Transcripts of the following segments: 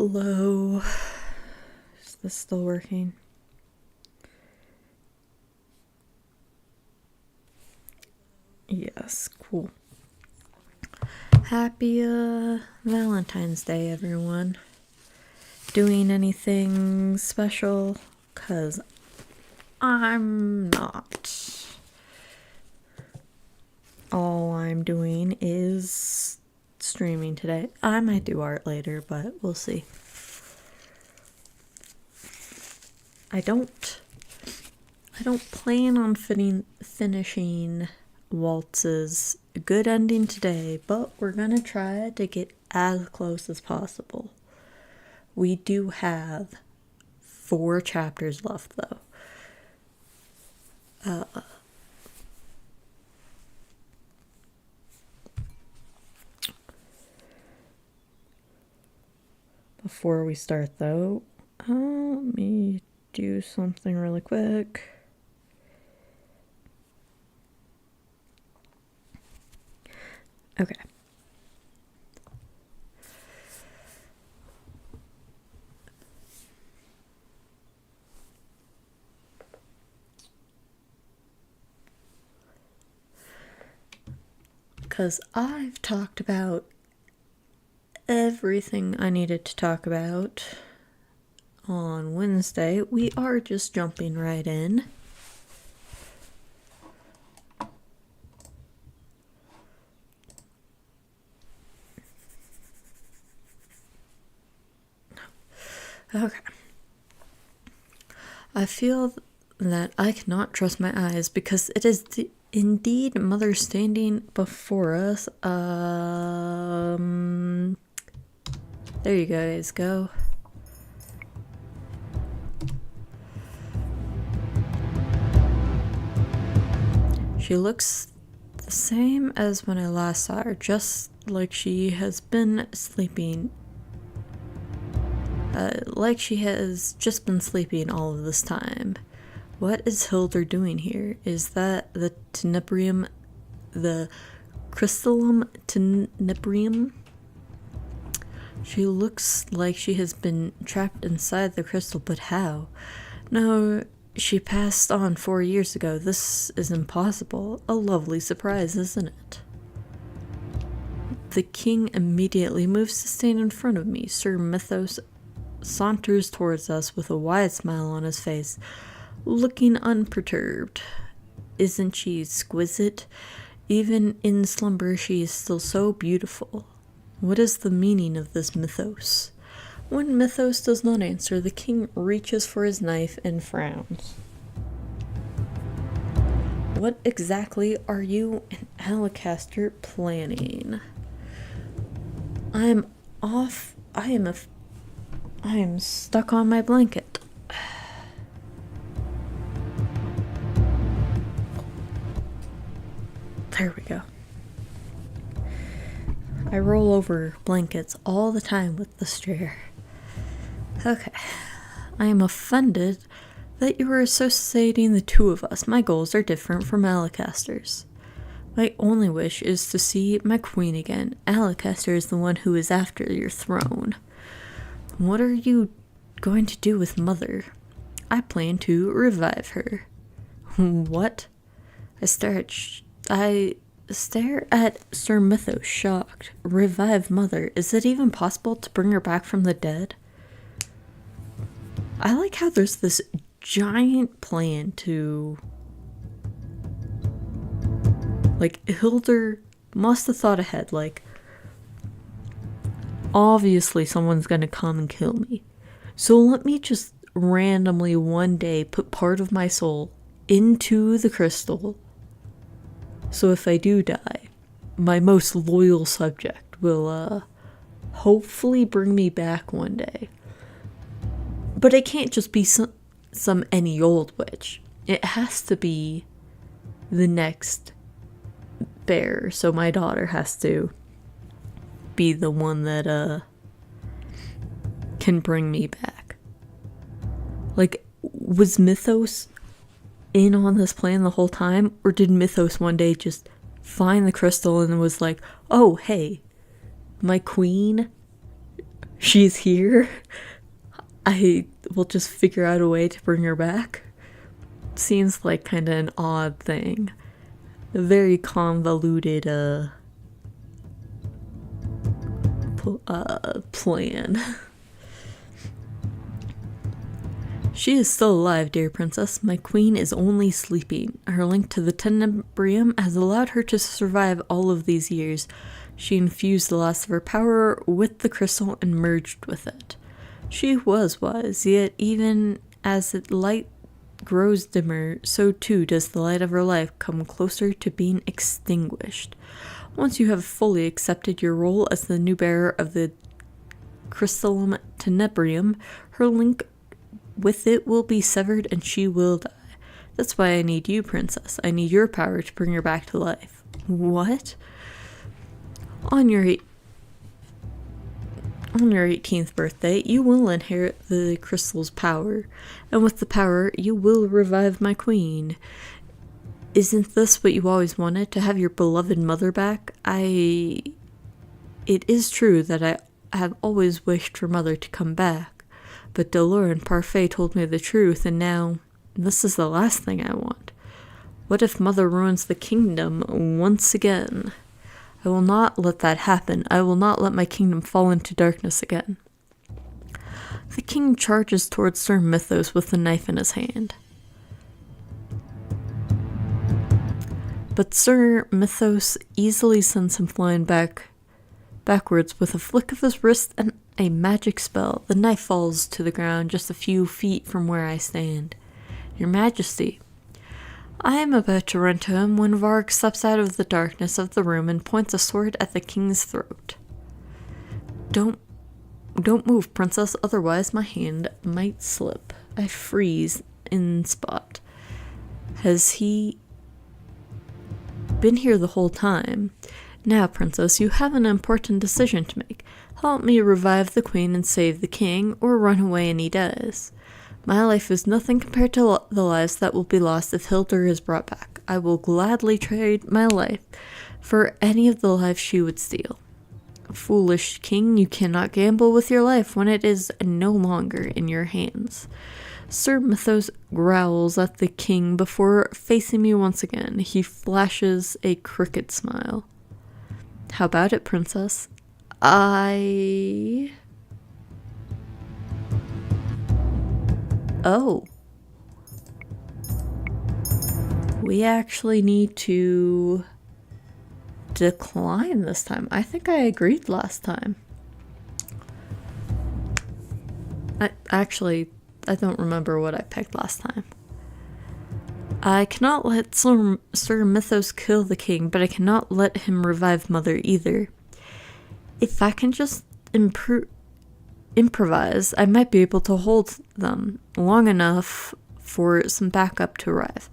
Hello. Is this still working? Yes, cool. Happy Valentine's Day, everyone. Doing anything special? 'Cause I'm not. All I'm doing is streaming today. I might do art later, but we'll see. I don't plan on finishing Walt's good ending today, but we're gonna try to get as close as possible. We do have 4 chapters left, though. Before we start, though, let me do something really quick. Okay. Because I've talked about everything I needed to talk about on Wednesday, we are just jumping right in. Okay. I feel that I cannot trust my eyes because it is indeed Mother standing before us. There you guys go. She looks the same as when I last saw her, just like she has been sleeping. Like she has just been sleeping all of this time. What is Hilda doing here? Is that the tenebrium, the crystallum tenebrium? She looks like she has been trapped inside the crystal, but how? No, she passed on 4 years ago. This is impossible. A lovely surprise, isn't it? The king immediately moves to stand in front of me. Sir Mythos saunters towards us with a wide smile on his face, looking unperturbed. Isn't she exquisite? Even in slumber, she is still so beautiful. What is the meaning of this mythos? When Mythos does not answer, the king reaches for his knife and frowns. What exactly are you and Alacaster planning? I am stuck on my blanket. There we go. I roll over blankets all the time with this chair. Okay. I am offended that you are associating the two of us. My goals are different from Alacaster's. My only wish is to see my queen again. Alacaster is the one who is after your throne. What are you going to do with Mother? I plan to revive her. What? I stare at Sir Mythos, shocked. Revive Mother? Is it even possible to bring her back from the dead? I like how there's this giant plan to... Like, Hilda must have thought ahead, like... Obviously someone's gonna come and kill me. So let me just randomly one day put part of my soul into the crystal. So if I do die, my most loyal subject will hopefully bring me back one day. But it can't just be some any old witch. It has to be the next bear. So my daughter has to be the one that can bring me back. Like, was Mythos in on this plan the whole time, or did Mythos one day just find the crystal and was like, oh hey, my queen, she's here. I will just figure out a way to bring her back. Seems like kind of an odd thing. A very convoluted plan. She is still alive, dear princess. My queen is only sleeping. Her link to the tenebrium has allowed her to survive all of these years. She infused the last of her power with the crystal and merged with it. She was wise, yet even as the light grows dimmer, so too does the light of her life come closer to being extinguished. Once you have fully accepted your role as the new bearer of the crystallum tenebrium, her link with it will be severed and she will die. That's why I need you, princess. I need your power to bring her back to life. What? On your 18th birthday, you will inherit the crystal's power, and with the power, you will revive my queen. Isn't this what you always wanted, to have your beloved mother back? It is true that I have always wished for mother to come back, but Delore and Parfait told me the truth, and now this is the last thing I want. What if mother ruins the kingdom once again? I will not let that happen. I will not let my kingdom fall into darkness again. The king charges towards Sir Mythos with the knife in his hand. But Sir Mythos easily sends him flying backwards with a flick of his wrist and a magic spell. The knife falls to the ground just a few feet from where I stand. Your Majesty. I am about to run to him when Varg steps out of the darkness of the room and points a sword at the king's throat. Don't move, princess, otherwise my hand might slip. I freeze in spot. Has he been here the whole time? Now, princess, you have an important decision to make. Help me revive the queen and save the king, or run away and he dies. My life is nothing compared to the lives that will be lost if Hildur is brought back. I will gladly trade my life for any of the lives she would steal. Foolish king, you cannot gamble with your life when it is no longer in your hands. Sir Mythos growls at the king before facing me once again. He flashes a crooked smile. How about it, princess? Oh. We actually need to decline this time. I think I agreed last time. I don't remember what I picked last time. I cannot let Sir Mythos kill the king, but I cannot let him revive Mother either. If I can just improvise, I might be able to hold them long enough for some backup to arrive.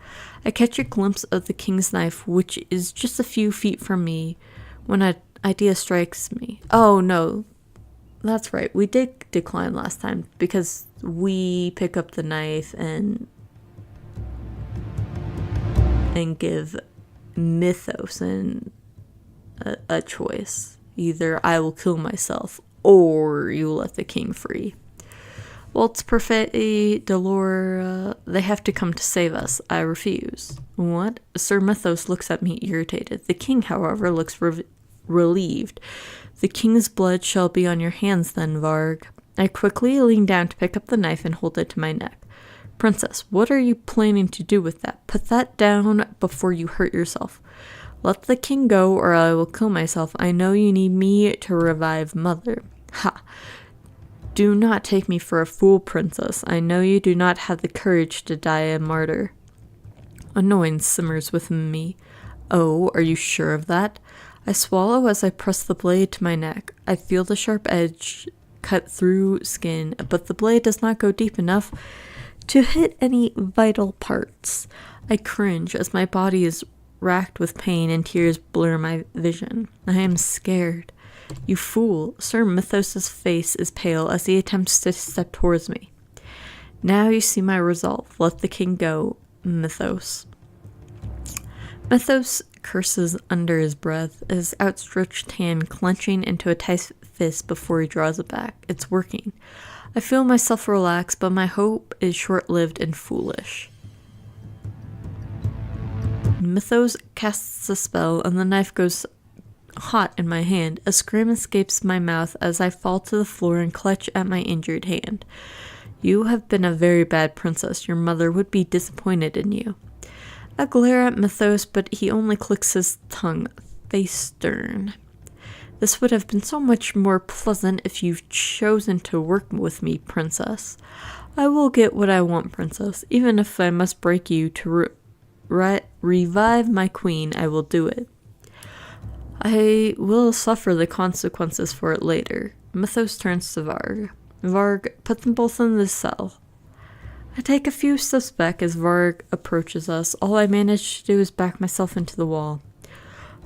I catch a glimpse of the king's knife, which is just a few feet from me, when an idea strikes me. Oh no, that's right, we did decline last time because we pick up the knife and give Mythos a choice. Either I will kill myself or you let the king free. Walt's Parfait, Delore, they have to come to save us. I refuse. What? Sir Mythos looks at me irritated. The king, however, looks relieved. The king's blood shall be on your hands then, Varg. I quickly lean down to pick up the knife and hold it to my neck. Princess, what are you planning to do with that? Put that down before you hurt yourself. Let the king go or I will kill myself. I know you need me to revive Mother. Ha! Do not take me for a fool, princess. I know you do not have the courage to die a martyr. Annoyance simmers within me. Oh, are you sure of that? I swallow as I press the blade to my neck. I feel the sharp edge cut through skin, but the blade does not go deep enough to hit any vital parts. I cringe as my body is racked with pain and tears blur my vision. I am scared. You fool. Sir Mythos' face is pale as he attempts to step towards me. Now you see my resolve. Let the king go, Mythos. Mythos curses under his breath, his outstretched hand clenching into a tight fist before he draws it back. It's working. I feel myself relax, but my hope is short-lived and foolish. Mythos casts a spell, and the knife goes hot in my hand. A scream escapes my mouth as I fall to the floor and clutch at my injured hand. You have been a very bad princess. Your mother would be disappointed in you. I glare at Mythos, but he only clicks his tongue, face stern. This would have been so much more pleasant if you've chosen to work with me, princess. I will get what I want, princess. Even if I must break you to revive my queen, I will do it. I will suffer the consequences for it later. Mythos turns to Varg. Varg, put them both in this cell. I take a few steps back as Varg approaches us. All I manage to do is back myself into the wall.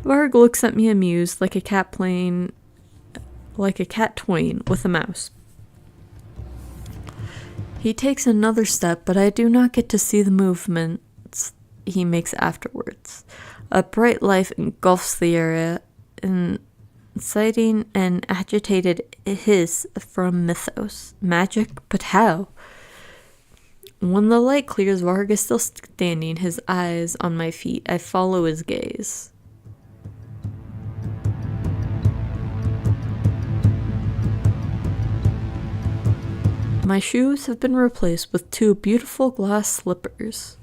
Varg looks at me amused, like a cat toying with a mouse. He takes another step, but I do not get to see the movements he makes afterwards. A bright light engulfs the area, inciting an agitated hiss from Mythos. Magic? But how? When the light clears, Varg is still standing, his eyes on my feet. I follow his gaze. My shoes have been replaced with 2 beautiful glass slippers.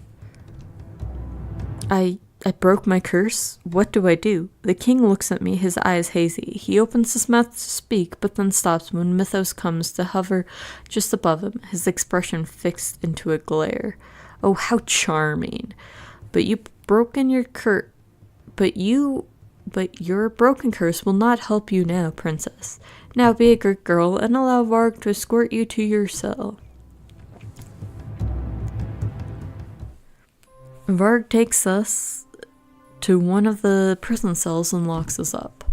I broke my curse? What do I do? The king looks at me, his eyes hazy. He opens his mouth to speak, but then stops when Mythos comes to hover just above him, his expression fixed into a glare. Oh, how charming. But your broken curse will not help you now, princess. Now be a good girl and allow Varg to escort you to your cell. Varg takes us to one of the prison cells and locks us up.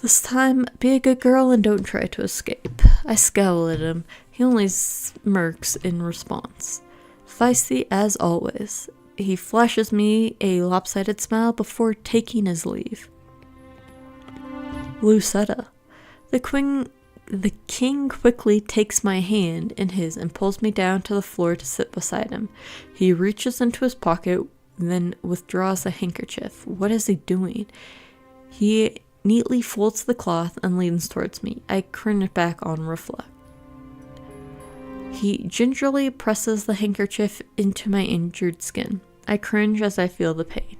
This time, be a good girl and don't try to escape. I scowl at him. He only smirks in response. Feisty as always. He flashes me a lopsided smile before taking his leave. Lucetta. The king quickly takes my hand in his and pulls me down to the floor to sit beside him. He reaches into his pocket, then withdraws a handkerchief. What is he doing? He neatly folds the cloth and leans towards me. I cringe back on reflect. He gingerly presses the handkerchief into my injured skin. I cringe as I feel the pain.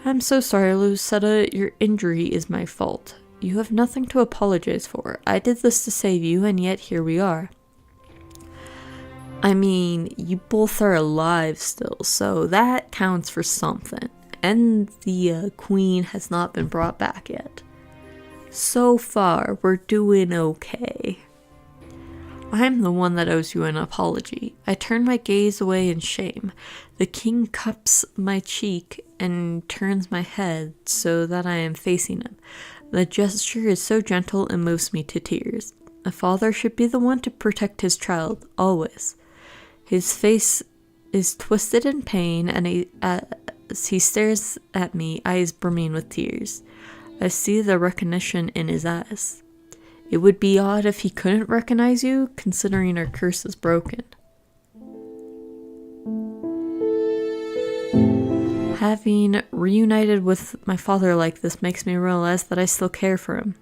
I'm so sorry, Lucetta. Your injury is my fault. You have nothing to apologize for. I did this to save you, and yet here we are. I mean, you both are alive still, so that counts for something. And the queen has not been brought back yet. So far, we're doing okay. I'm the one that owes you an apology. I turn my gaze away in shame. The king cups my cheek and turns my head so that I am facing him. The gesture is so gentle it moves me to tears. A father should be the one to protect his child, always. His face is twisted in pain, and as he stares at me, eyes brimming with tears. I see the recognition in his eyes. It would be odd if he couldn't recognize you, considering our curse is broken. Having reunited with my father like this makes me realize that I still care for him.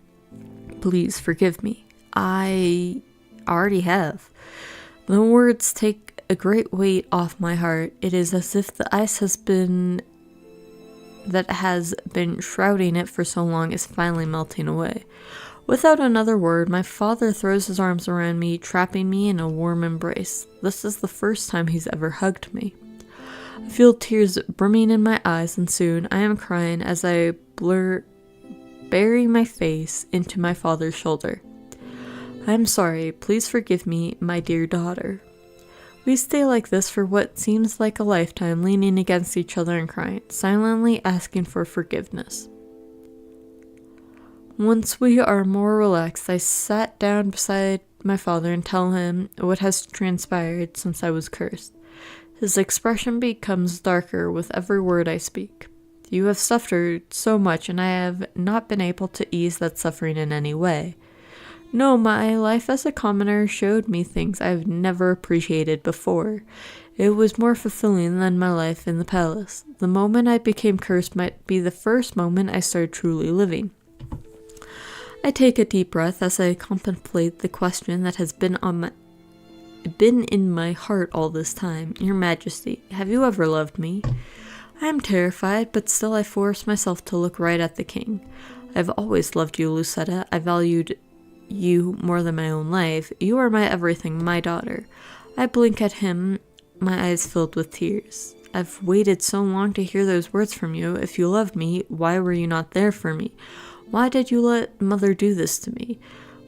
Please forgive me. I already have. The words take a great weight off my heart. It is as if the ice that has been shrouding it for so long is finally melting away. Without another word, my father throws his arms around me, trapping me in a warm embrace. This is the first time he's ever hugged me. I feel tears brimming in my eyes, and soon I am crying as I bury my face into my father's shoulder. I am sorry. Please forgive me, my dear daughter. We stay like this for what seems like a lifetime, leaning against each other and crying, silently asking for forgiveness. Once we are more relaxed, I sat down beside my father and tell him what has transpired since I was cursed. His expression becomes darker with every word I speak. You have suffered so much, and I have not been able to ease that suffering in any way. No, my life as a commoner showed me things I've never appreciated before. It was more fulfilling than my life in the palace. The moment I became cursed might be the first moment I started truly living. I take a deep breath as I contemplate the question that has been in my heart all this time. Your Majesty, have you ever loved me? I am terrified, but still I force myself to look right at the king. I've always loved you, Lucetta. I valued you more than my own life. You are my everything, my daughter. I blink at him, my eyes filled with tears. I've waited so long to hear those words from you. If you loved me, why were you not there for me? Why did you let Mother do this to me?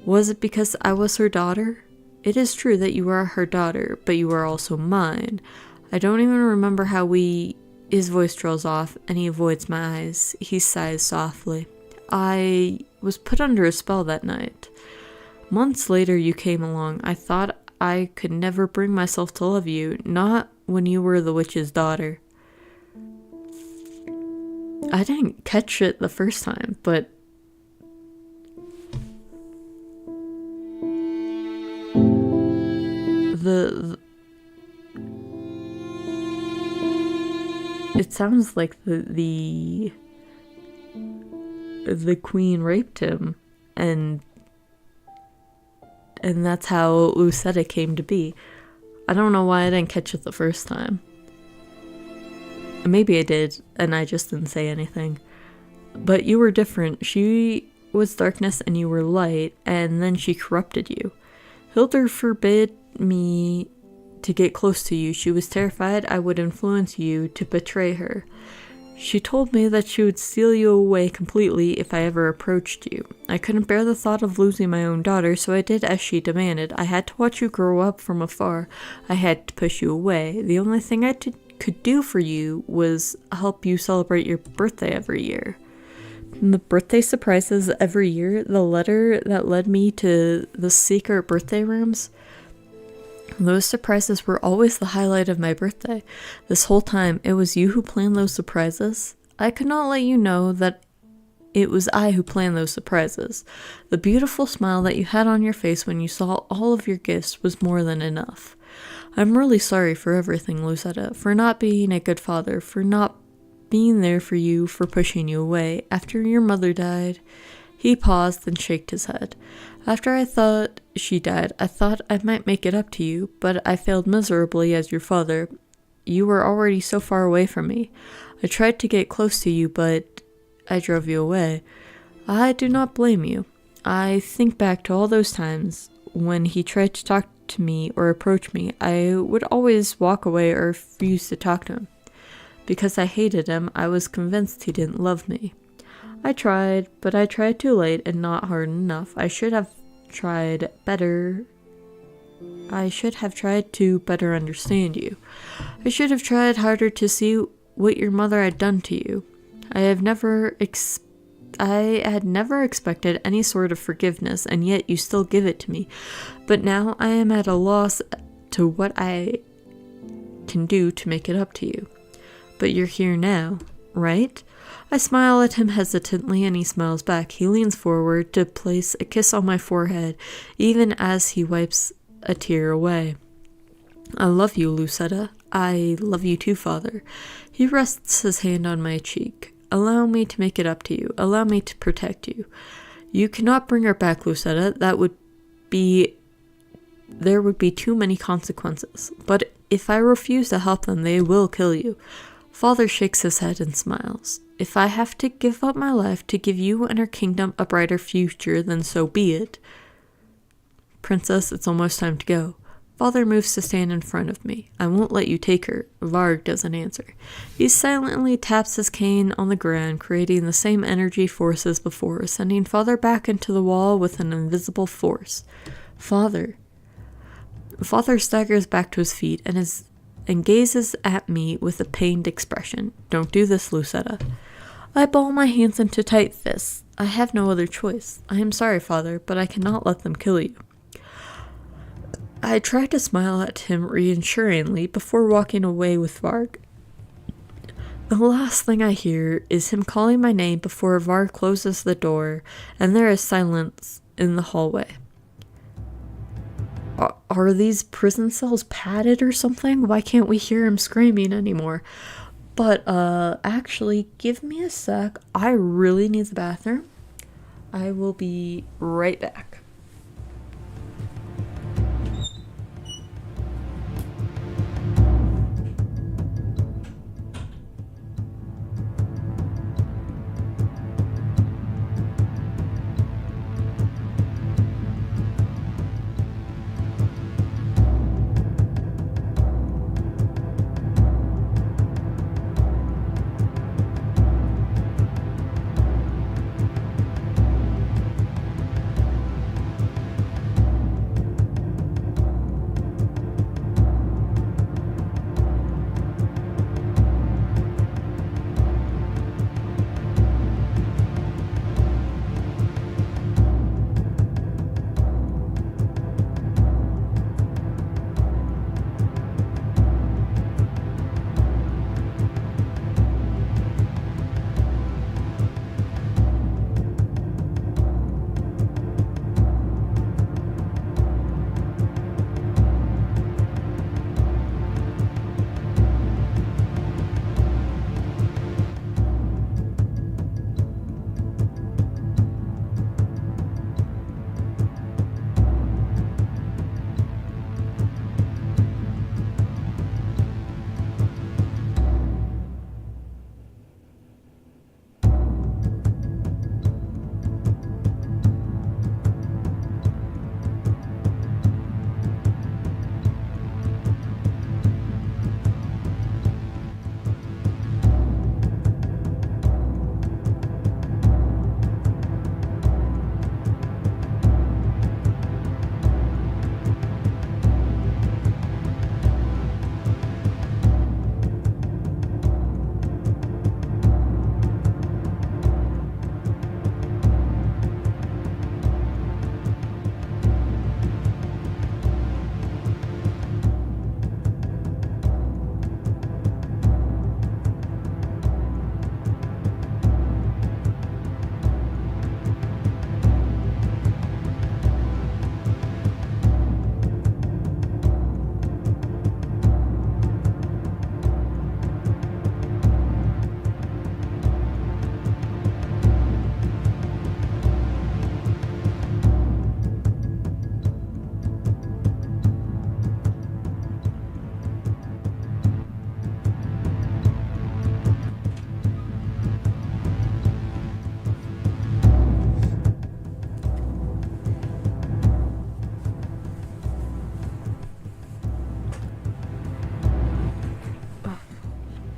Was it because I was her daughter? It is true that you are her daughter, but you are also mine. I don't even remember how His voice trails off, and he avoids my eyes. He sighs softly. I was put under a spell that night. Months later you came along. I thought I could never bring myself to love you, not when you were the witch's daughter. I didn't catch it the first time, but it sounds like the queen raped him, and that's how Lucetta came to be. I don't know why I didn't catch it the first time. Maybe I did, and I just didn't say anything. But you were different. She was darkness and you were light, and then she corrupted you. Hildur forbid me to get close to you. She was terrified I would influence you to betray her. She told me that she would steal you away completely if I ever approached you. I couldn't bear the thought of losing my own daughter, so I did as she demanded. I had to watch you grow up from afar. I had to push you away. The only thing I could do for you was help you celebrate your birthday every year. And the birthday surprises every year, the letter that led me to the secret birthday rooms, those surprises were always the highlight of my birthday. This whole time, it was you who planned those surprises. I could not let you know that it was I who planned those surprises. The beautiful smile that you had on your face when you saw all of your gifts was more than enough. I'm really sorry for everything, Lucetta, for not being a good father, for not being there for you, for pushing you away. After your mother died, he paused and shook his head. After I thought she died, I thought I might make it up to you, but I failed miserably as your father. You were already so far away from me. I tried to get close to you, but I drove you away. I do not blame you. I think back to all those times when he tried to talk to me or approach me. I would always walk away or refuse to talk to him. Because I hated him, I was convinced he didn't love me. I tried, but I tried too late and not hard enough. I should have tried better. I should have tried to better understand you. I should have tried harder to see what your mother had done to you. I had never expected any sort of forgiveness, and yet you still give it to me. But now I am at a loss to what I can do to make it up to you. But you're here now, right? I smile at him hesitantly, and he smiles back. He leans forward to place a kiss on my forehead, even as he wipes a tear away. I love you, Lucetta. I love you too, Father. He rests his hand on my cheek. Allow me to make it up to you. Allow me to protect you. You cannot bring her back, Lucetta. There would be too many consequences. But if I refuse to help them, they will kill you. Father shakes his head and smiles. If I have to give up my life to give you and her kingdom a brighter future, then so be it. Princess, it's almost time to go. Father moves to stand in front of me. I won't let you take her. Varg doesn't answer. He silently taps his cane on the ground, creating the same energy force as before, sending Father back into the wall with an invisible force. Father staggers back to his feet and gazes at me with a pained expression. Don't do this, Lucetta. I ball my hands into tight fists. I have no other choice. I am sorry, Father, but I cannot let them kill you. I try to smile at him reassuringly before walking away with Varg. The last thing I hear is him calling my name before Varg closes the door, and there is silence in the hallway. Are these prison cells padded or something? Why can't we hear him screaming anymore? But, actually, give me a sec. I really need the bathroom. I will be right back.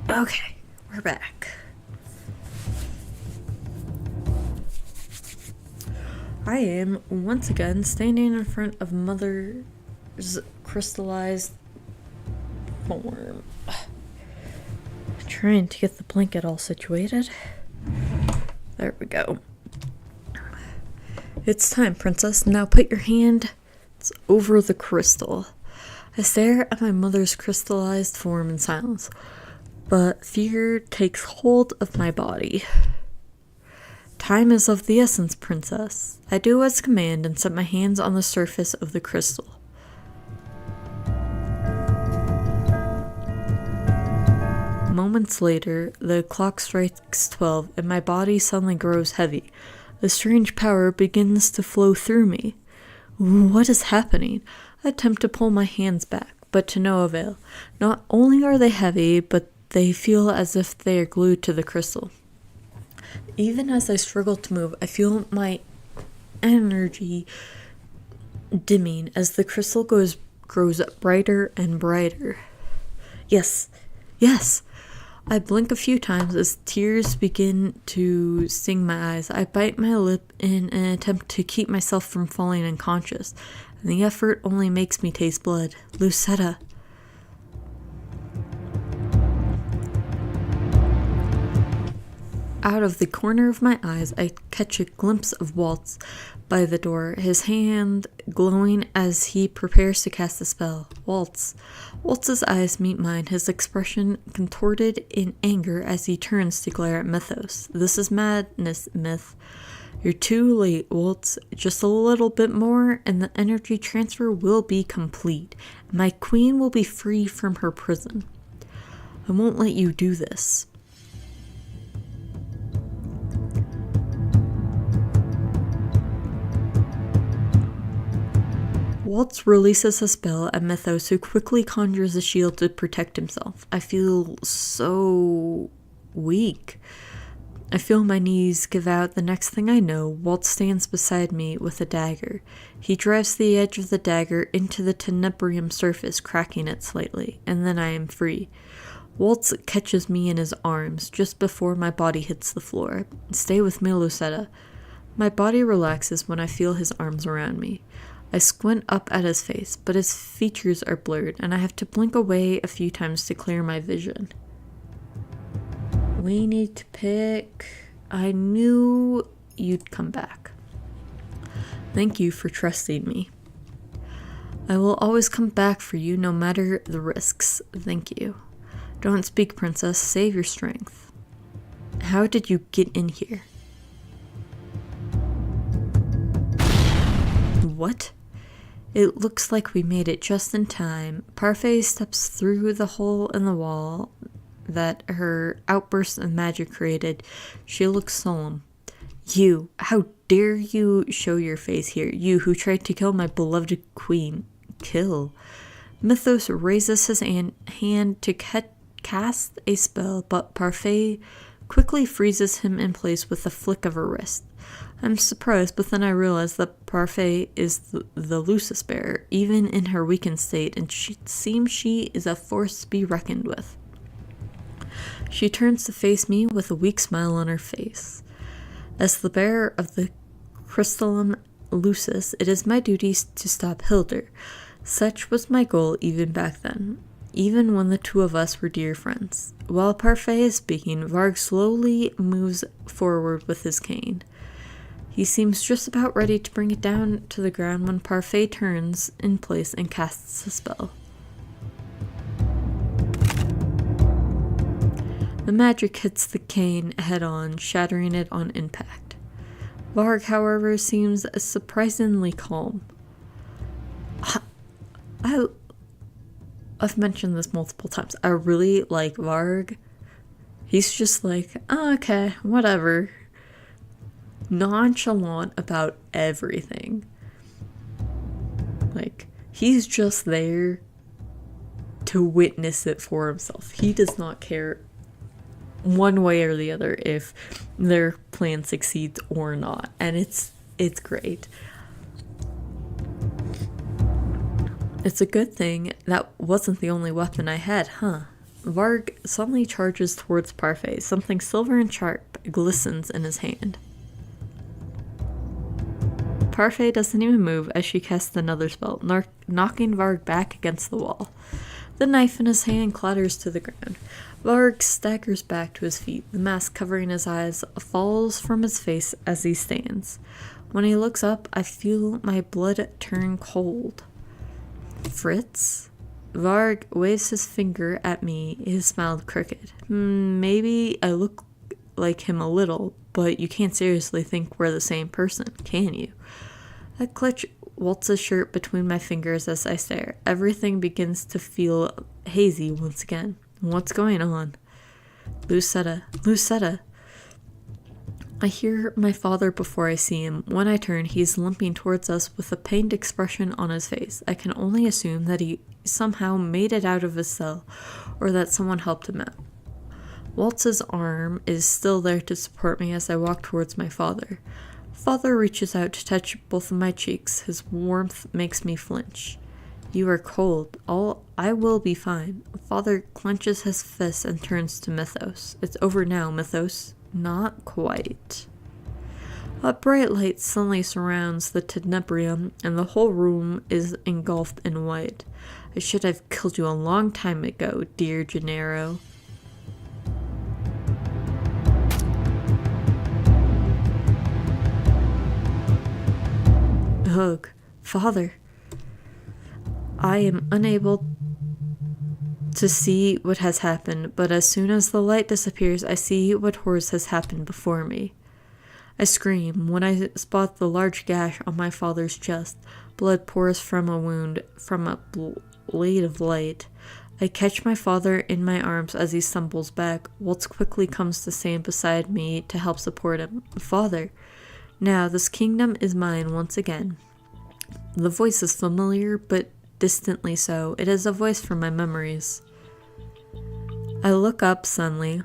Okay, we're back. I am once again standing in front of Mother's crystallized form. Trying to get the blanket all situated. There we go. It's time, princess. Now put your hand over the crystal. I stare at my mother's crystallized form in silence, but fear takes hold of my body. Time is of the essence, princess. I do as commanded and set my hands on the surface of the crystal. Moments later, the clock strikes 12 and my body suddenly grows heavy. A strange power begins to flow through me. What is happening? I attempt to pull my hands back, but to no avail. Not only are they heavy, but they feel as if they are glued to the crystal. Even as I struggle to move, I feel my energy dimming as the crystal grows brighter and brighter. Yes. I blink a few times as tears begin to sting my eyes. I bite my lip in an attempt to keep myself from falling unconscious, and the effort only makes me taste blood. Lucetta. Out of the corner of my eyes, I catch a glimpse of Walt by the door, his hand glowing as he prepares to cast a spell. Walt's eyes meet mine, his expression contorted in anger as he turns to glare at Mythos. This is madness, Myth. You're too late, Walt. Just a little bit more, and the energy transfer will be complete. My queen will be free from her prison. I won't let you do this. Walt releases a spell at Mythos, who quickly conjures a shield to protect himself. I feel so weak. I feel my knees give out. The next thing I know, Walt stands beside me with a dagger. He drives the edge of the dagger into the tenebrium surface, cracking it slightly, and then I am free. Walt catches me in his arms just before my body hits the floor. Stay with me, Lucetta. My body relaxes when I feel his arms around me. I squint up at his face, but his features are blurred, and I have to blink away a few times to clear my vision. We need to pick... I knew you'd come back. Thank you for trusting me. I will always come back for you, no matter the risks. Thank you. Don't speak, princess. Save your strength. How did you get in here? What? It looks like we made it just in time. Parfait steps through the hole in the wall that her outburst of magic created. She looks solemn. You, how dare you show your face here? You who tried to kill my beloved queen. Kill. Mythos raises his hand to cast a spell, but Parfait quickly freezes him in place with a flick of her wrist. I'm surprised, but then I realize that Parfait is the Lucis bearer, even in her weakened state, and it seems she is a force to be reckoned with. She turns to face me with a weak smile on her face. As the bearer of the Crystallum Lucis, it is my duty to stop Hildur. Such was my goal even back then, even when the two of us were dear friends. While Parfait is speaking, Varg slowly moves forward with his cane. He seems just about ready to bring it down to the ground when Parfait turns in place and casts a spell. The magic hits the cane head-on, shattering it on impact. Varg, however, seems surprisingly calm. I've mentioned this multiple times. I really like Varg. He's just like, oh, okay, whatever. Nonchalant about everything. Like, he's just there to witness it for himself. He does not care one way or the other if their plan succeeds or not. And it's great. It's a good thing that wasn't the only weapon I had, huh? Varg suddenly charges towards Parfait. Something silver and sharp glistens in his hand. Parfait doesn't even move as she casts another spell, knocking Varg back against the wall. The knife in his hand clatters to the ground. Varg staggers back to his feet. The mask covering his eyes falls from his face as he stands. When he looks up, I feel my blood turn cold. Fritz? Varg waves his finger at me, his smile crooked. Maybe I look like him a little, but you can't seriously think we're the same person, can you? I clutch Walt's shirt between my fingers as I stare. Everything begins to feel hazy once again. What's going on? Lucetta. Lucetta. I hear my father before I see him. When I turn, he's limping towards us with a pained expression on his face. I can only assume that he somehow made it out of his cell, or that someone helped him out. Walt's arm is still there to support me as I walk towards my father. Father reaches out to touch both of my cheeks. His warmth makes me flinch. You are cold. I will be fine. Father clenches his fist and turns to Mythos. It's over now, Mythos. Not quite. A bright light suddenly surrounds the tenebrium, and the whole room is engulfed in white. I should have killed you a long time ago, dear Gennaro. Ugh, Father. I am unable to see what has happened, but as soon as the light disappears, I see what horrors has happened before me. I scream when I spot the large gash on my father's chest. Blood pours from a wound from a blade of light. I catch my father in my arms as he stumbles back. Walt quickly comes to stand beside me to help support him. Father, now this kingdom is mine once again. The voice is familiar, but distantly so. It is a voice from my memories. I look up suddenly,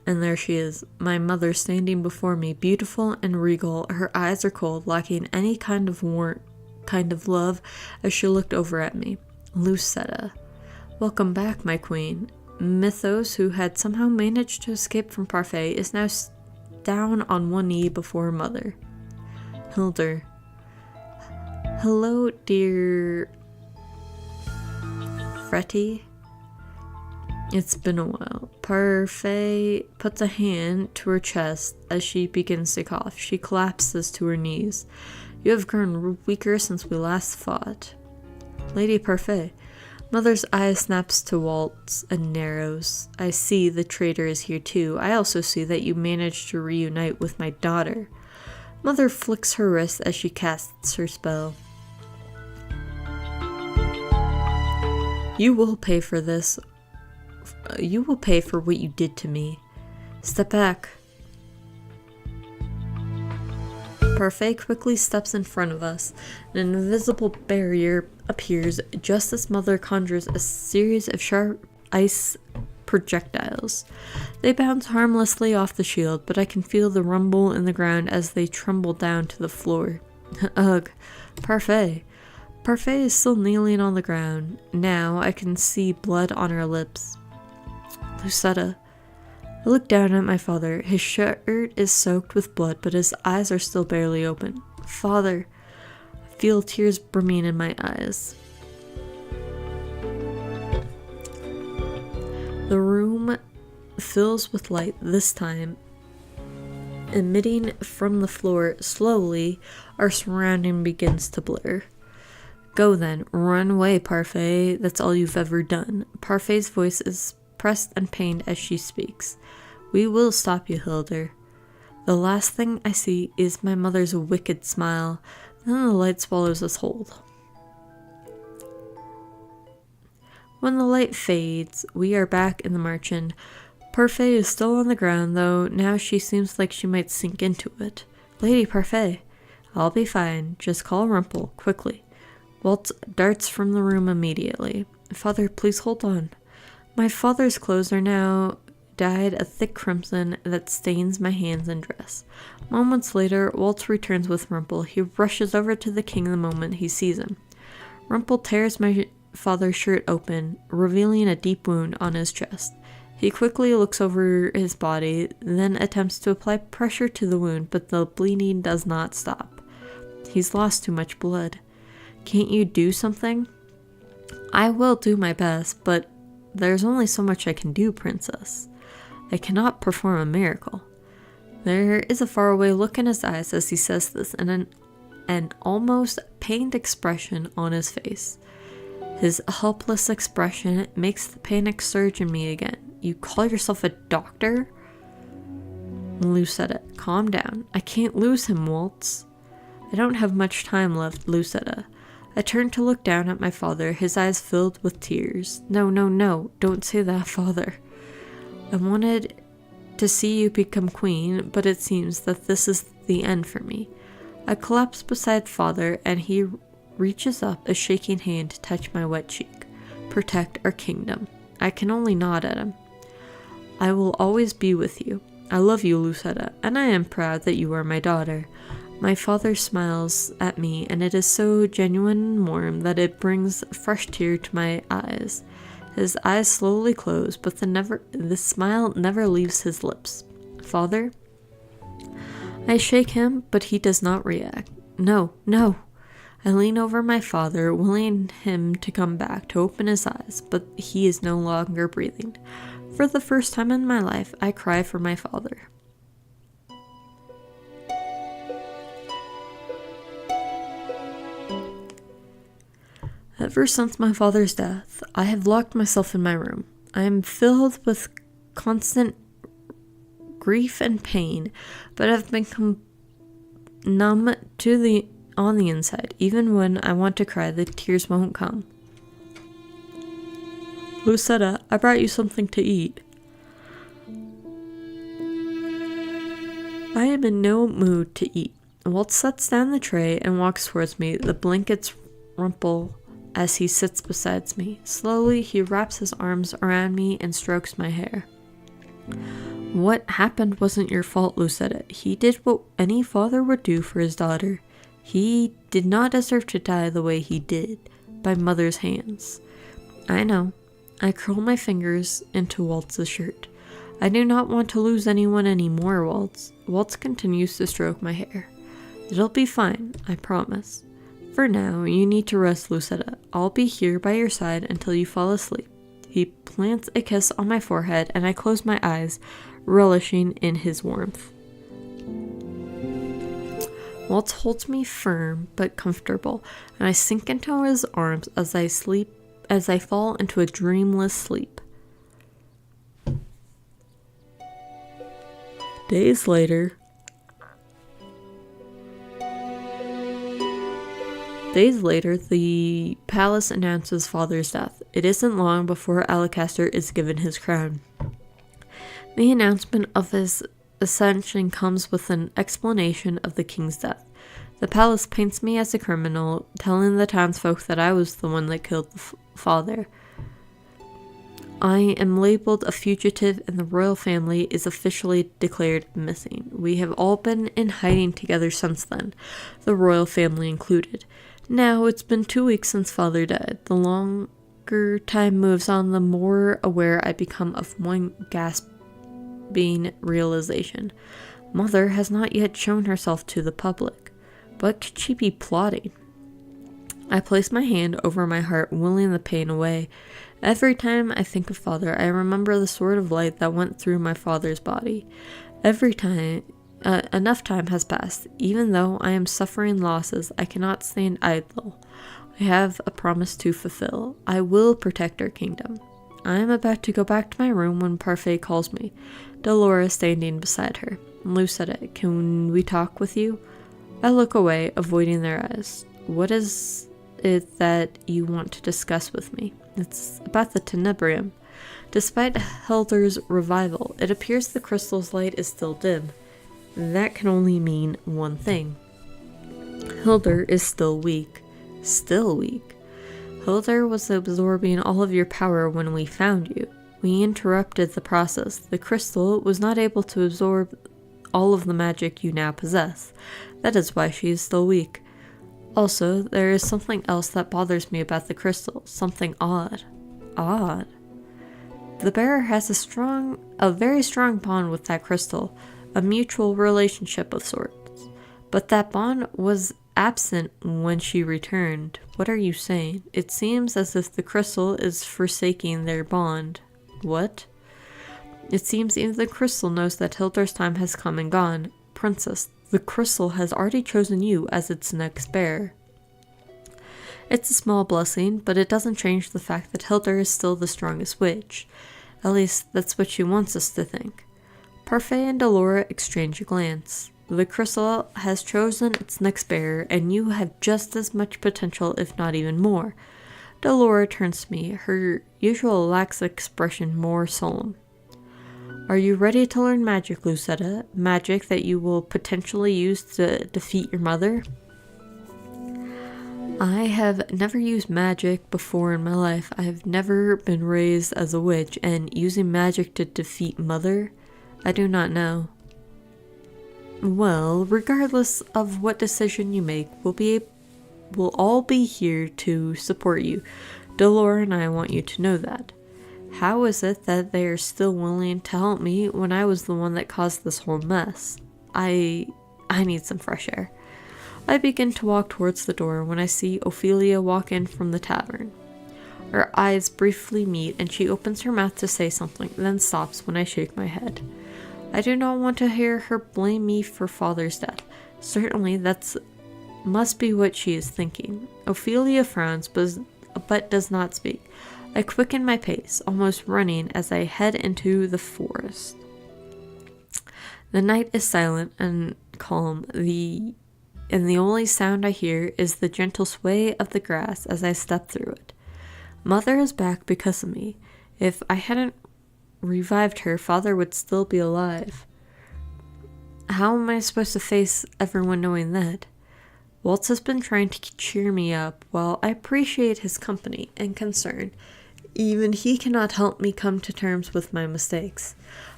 and there she is, my mother standing before me, beautiful and regal. Her eyes are cold, lacking any kind of love, as she looked over at me. Lucetta. Welcome back, my queen. Mythos, who had somehow managed to escape from Parfait, is now down on one knee before her mother. Hildur. Hello, dear Fretty. It's been a while. Parfait puts a hand to her chest as she begins to cough. She collapses to her knees. You have grown weaker since we last fought. Lady Parfait. Mother's eye snaps to Walt's and narrows. I see the traitor is here too. I also see that you managed to reunite with my daughter. Mother flicks her wrist as she casts her spell. You will pay for this. You will pay for what you did to me. Step back. Parfait quickly steps in front of us. An invisible barrier appears just as Mother conjures a series of sharp ice projectiles. They bounce harmlessly off the shield, but I can feel the rumble in the ground as they tremble down to the floor. Ugh. Parfait. Parfait is still kneeling on the ground. Now I can see blood on her lips. Lucetta. I look down at my father. His shirt is soaked with blood, but his eyes are still barely open. Father. I feel tears brimming in my eyes. The room fills with light this time. Emitting from the floor slowly, our surrounding begins to blur. Go then, run away, Parfait. That's all you've ever done. Parfait's voice is pressed and pained as she speaks. We will stop you, Hildur. The last thing I see is my mother's wicked smile. Then the light swallows us whole. When the light fades, we are back in the marchand. Parfait is still on the ground, though now she seems like she might sink into it. Lady Parfait. I'll be fine. Just call Rumple, quickly. Walt darts from the room immediately. Father, please hold on. My father's clothes are now dyed a thick crimson that stains my hands and dress. Moments later, Walt returns with Rumple. He rushes over to the king the moment he sees him. Rumple tears my father's shirt open, revealing a deep wound on his chest. He quickly looks over his body, then attempts to apply pressure to the wound, but the bleeding does not stop. He's lost too much blood. Can't you do something? I will do my best, but there's only so much I can do, Princess. I cannot perform a miracle. There is a faraway look in his eyes as he says this, and an almost pained expression on his face. His helpless expression makes the panic surge in me again. You call yourself a doctor? Lucetta, calm down. I can't lose him, Waltz. I don't have much time left, Lucetta. I turned to look down at my father, his eyes filled with tears. No, don't say that, Father. I wanted to see you become queen, but it seems that this is the end for me. I collapse beside Father, and he reaches up a shaking hand to touch my wet cheek. Protect our kingdom. I can only nod at him. I will always be with you. I love you, Lucetta, and I am proud that you are my daughter. My father smiles at me, and it is so genuine and warm that it brings a fresh tear to my eyes. His eyes slowly close, but the smile never leaves his lips. Father? I shake him, but he does not react. No. I lean over my father, willing him to come back, to open his eyes, but he is no longer breathing. For the first time in my life, I cry for my father. Ever since my father's death, I have locked myself in my room. I am filled with constant grief and pain, but I've been numb on the inside. Even when I want to cry, the tears won't come. Lucetta, I brought you something to eat. I am in no mood to eat. Walt sets down the tray and walks towards me. The blankets rumple as he sits beside me. Slowly, he wraps his arms around me and strokes my hair. What happened wasn't your fault, Lucetta. He did what any father would do for his daughter. He did not deserve to die the way he did, by mother's hands. I know. I curl my fingers into Walt's shirt. I do not want to lose anyone anymore, Walt. Walt continues to stroke my hair. It'll be fine, I promise. For now, you need to rest, Lucetta. I'll be here by your side until you fall asleep. He plants a kiss on my forehead, and I close my eyes, relishing in his warmth. Walt holds me firm but comfortable, and I sink into his arms as I fall into a dreamless sleep. Days later, the palace announces father's death. It isn't long before Alacaster is given his crown. The announcement of his ascension comes with an explanation of the king's death. The palace paints me as a criminal, telling the townsfolk that I was the one that killed the father. I am labeled a fugitive and the royal family is officially declared missing. We have all been in hiding together since then, the royal family included. Now it's been 2 weeks since father died. The longer time moves on, the more aware I become of one gasping realization. Mother has not yet shown herself to the public. What could she be plotting? I place my hand over my heart, willing the pain away. Every time I think of father, I remember the sword of light that went through my father's body. Every time, enough time has passed. Even though I am suffering losses, I cannot stand idle. I have a promise to fulfill. I will protect our kingdom. I am about to go back to my room when Parfait calls me, Dolores standing beside her. Lucetta, can we talk with you? I look away, avoiding their eyes. What is it that you want to discuss with me? It's about the tenebrium. Despite Hilder's revival, it appears the crystal's light is still dim. That can only mean one thing. Hilder is still weak. Still weak. Hilder was absorbing all of your power when we found you. We interrupted the process. The crystal was not able to absorb all of the magic you now possess. That is why she is still weak. Also, there is something else that bothers me about the crystal. Something odd. Odd. The bearer has a very strong bond with that crystal, a mutual relationship of sorts. But that bond was absent when she returned. What are you saying? It seems as if the crystal is forsaking their bond. What? It seems even the crystal knows that Hilder's time has come and gone. Princess, the crystal has already chosen you as its next bearer. It's a small blessing, but it doesn't change the fact that Hilder is still the strongest witch. At least, that's what she wants us to think. Parfait and Delora exchange a glance. The crystal has chosen its next bearer, and you have just as much potential, if not even more. Delora turns to me, her usual lax expression more solemn. Are you ready to learn magic, Lucetta? Magic that you will potentially use to defeat your mother? I have never used magic before in my life. I have never been raised as a witch, and using magic to defeat mother? I do not know. Well, regardless of what decision you make, we'll all be here to support you. Delora and I want you to know that. How is it that they are still willing to help me when I was the one that caused this whole mess? I need some fresh air. I begin to walk towards the door when I see Ophelia walk in from the tavern. Our eyes briefly meet and she opens her mouth to say something, then stops when I shake my head. I do not want to hear her blame me for father's death. Certainly that must be what she is thinking. Ophelia frowns but does not speak. I quicken my pace, almost running as I head into the forest. The night is silent and calm. The and the only sound I hear is the gentle sway of the grass as I step through it. Mother is back because of me. If I hadn't revived her, Father would still be alive. How am I supposed to face everyone knowing that? Walt has been trying to cheer me up. While I appreciate his company and concern, even he cannot help me come to terms with my mistakes.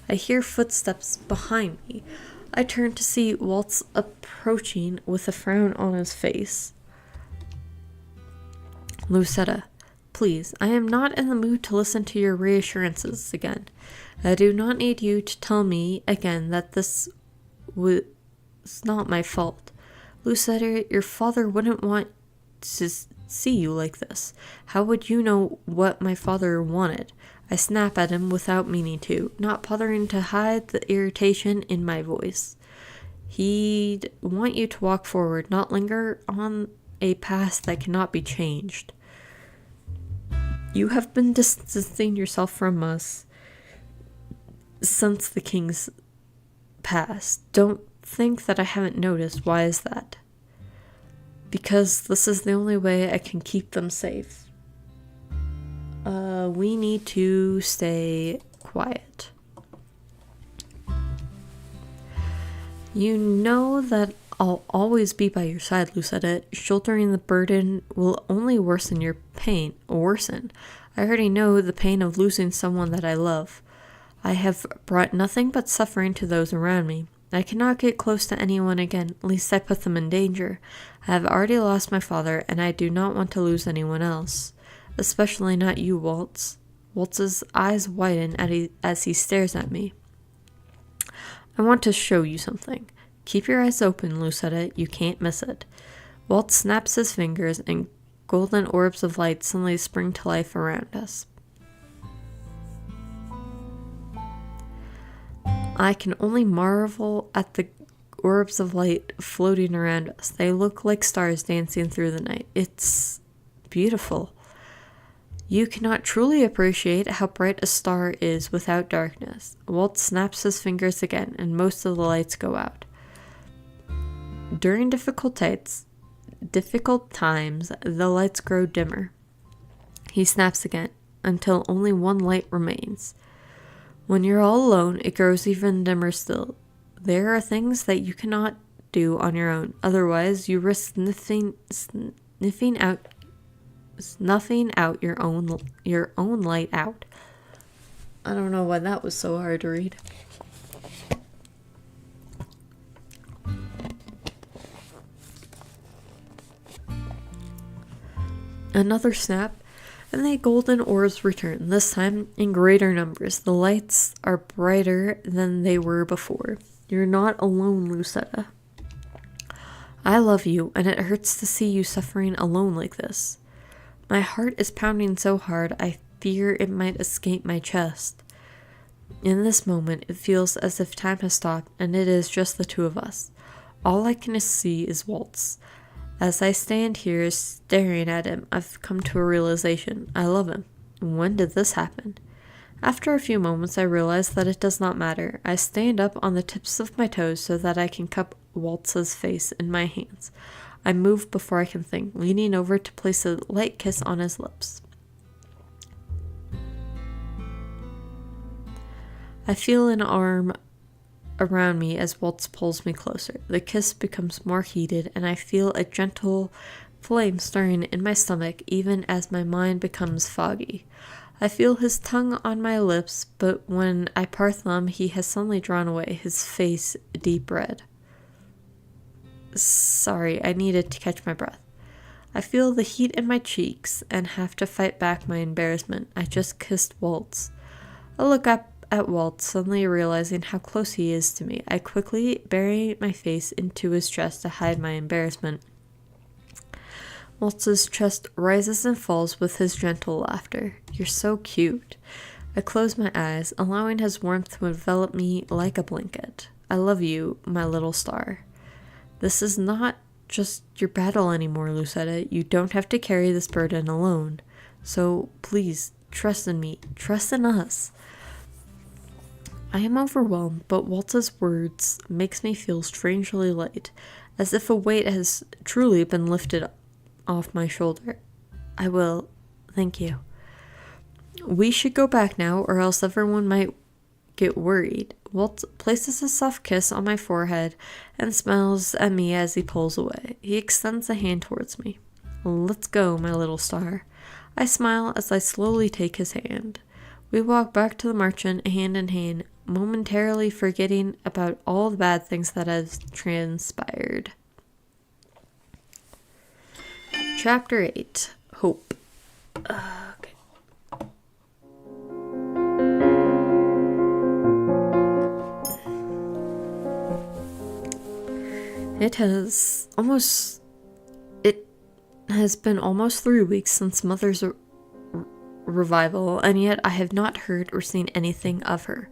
I hear footsteps behind me. I turn to see Walt's approaching with a frown on his face. Lucetta, please, I am not in the mood to listen to your reassurances again. I do not need you to tell me again that this was not my fault. Lucetta, your father wouldn't want to see you like this. How would you know what my father wanted? I snap at him without meaning to, not bothering to hide the irritation in my voice. He'd want you to walk forward, not linger on a past that cannot be changed. You have been distancing yourself from us since the king's past. Don't think that I haven't noticed. Why is that? Because this is the only way I can keep them safe. We need to stay quiet. You know that I'll always be by your side, Lucetta. Shouldering the burden will only worsen your pain. I already know the pain of losing someone that I love. I have brought nothing but suffering to those around me. I cannot get close to anyone again, lest I put them in danger. I have already lost my father, and I do not want to lose anyone else. Especially not you, Walt. Walt's eyes widen as he stares at me. I want to show you something. Keep your eyes open, Lucetta. You can't miss it. Walt snaps his fingers, and golden orbs of light suddenly spring to life around us. I can only marvel at the orbs of light floating around us. They look like stars dancing through the night. It's beautiful. You cannot truly appreciate how bright a star is without darkness. Walt snaps his fingers again, and most of the lights go out. During difficult times, the lights grow dimmer. He snaps again, until only one light remains. When you're all alone, it grows even dimmer still. There are things that you cannot do on your own. Otherwise, you risk snuffing out your own light out. I don't know why that was so hard to read. Another snap, and the golden orbs return, this time in greater numbers. The lights are brighter than they were before. You're not alone, Lucetta. I love you, and it hurts to see you suffering alone like this. My heart is pounding so hard, I fear it might escape my chest. In this moment, it feels as if time has stopped, and it is just the two of us. All I can see is Walt's. As I stand here staring at him, I've come to a realization. I love him. When did this happen? After a few moments, I realize that it does not matter. I stand up on the tips of my toes so that I can cup Walt's face in my hands. I move before I can think, leaning over to place a light kiss on his lips. I feel an arm around me as Walt pulls me closer. The kiss becomes more heated, and I feel a gentle flame stirring in my stomach even as my mind becomes foggy. I feel his tongue on my lips, but when I part them, he has suddenly drawn away, his face deep red. Sorry, I needed to catch my breath. I feel the heat in my cheeks and have to fight back my embarrassment. I just kissed Walt. I look up at Walt, suddenly realizing how close he is to me. I quickly bury my face into his chest to hide my embarrassment. Walt's chest rises and falls with his gentle laughter. You're so cute. I close my eyes, allowing his warmth to envelop me like a blanket. I love you, my little star. This is not just your battle anymore, Lucetta. You don't have to carry this burden alone. So please, trust in me. Trust in us. I am overwhelmed, but Walt's words makes me feel strangely light. as if a weight has truly been lifted off my shoulder. I will. Thank you. We should go back now, or else everyone might get worried. Walt places a soft kiss on my forehead and smiles at me as he pulls away. He extends a hand towards me. Let's go, my little star. I smile as I slowly take his hand. We walk back to the merchant hand in hand, momentarily forgetting about all the bad things that have transpired. Chapter 8. Hope. Okay. It has been almost 3 weeks since Mother's revival, and yet I have not heard or seen anything of her.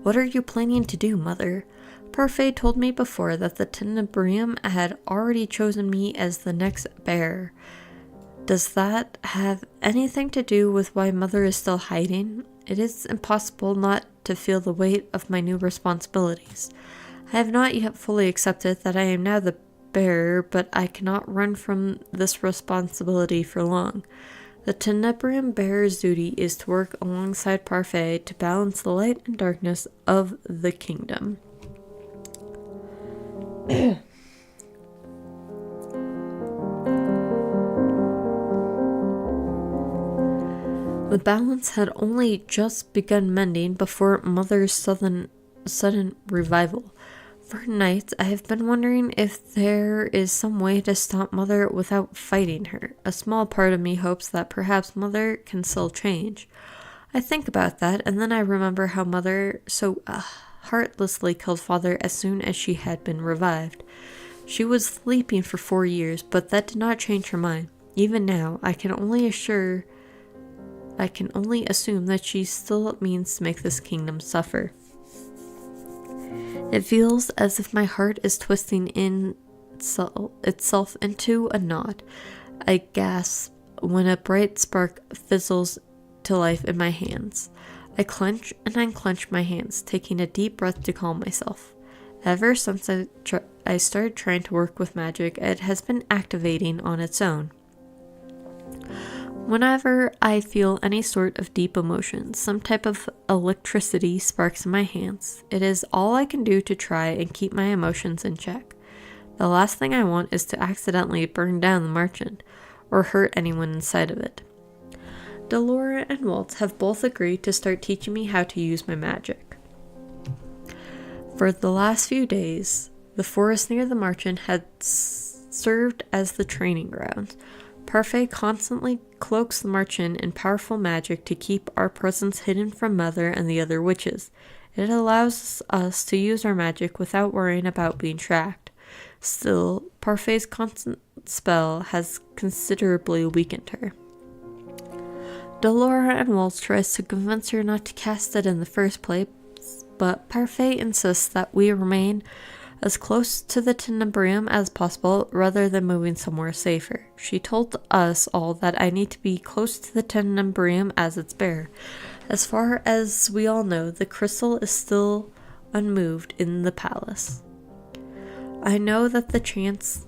What are you planning to do, Mother? Parfait told me before that the Tenebrium had already chosen me as the next bearer. Does that have anything to do with why Mother is still hiding? It is impossible not to feel the weight of my new responsibilities. I have not yet fully accepted that I am now the bearer, but I cannot run from this responsibility for long. The Tenebrium bearer's duty is to work alongside Parfait to balance the light and darkness of the kingdom. The balance had only just begun mending before Mother's sudden revival. For nights, I have been wondering if there is some way to stop Mother without fighting her. A small part of me hopes that perhaps Mother can still change. I think about that, and then I remember how Mother so heartlessly killed Father as soon as she had been revived. She was sleeping for 4 years, but that did not change her mind. Even now, I can only assume that she still means to make this kingdom suffer. It feels as if my heart is twisting itself into a knot. I gasp when a bright spark fizzles to life in my hands. I clench and unclench my hands, taking a deep breath to calm myself. Ever since I started trying to work with magic, it has been activating on its own. Whenever I feel any sort of deep emotion, some type of electricity sparks in my hands. It is all I can do to try and keep my emotions in check. The last thing I want is to accidentally burn down the merchant, or hurt anyone inside of it. Delora and Walt have both agreed to start teaching me how to use my magic. For the last few days, the forest near the merchant had served as the training ground. Parfait constantly cloaks the merchant in powerful magic to keep our presence hidden from Mother and the other witches. It allows us to use our magic without worrying about being tracked. Still, Parfait's constant spell has considerably weakened her. Delora and Walt tries to convince her not to cast it in the first place, but Parfait insists that we remain as close to the Tenebrium as possible rather than moving somewhere safer. She told us all that I need to be close to the Tenebrium as its bearer. As far as we all know, the crystal is still unmoved in the palace. I know that the chance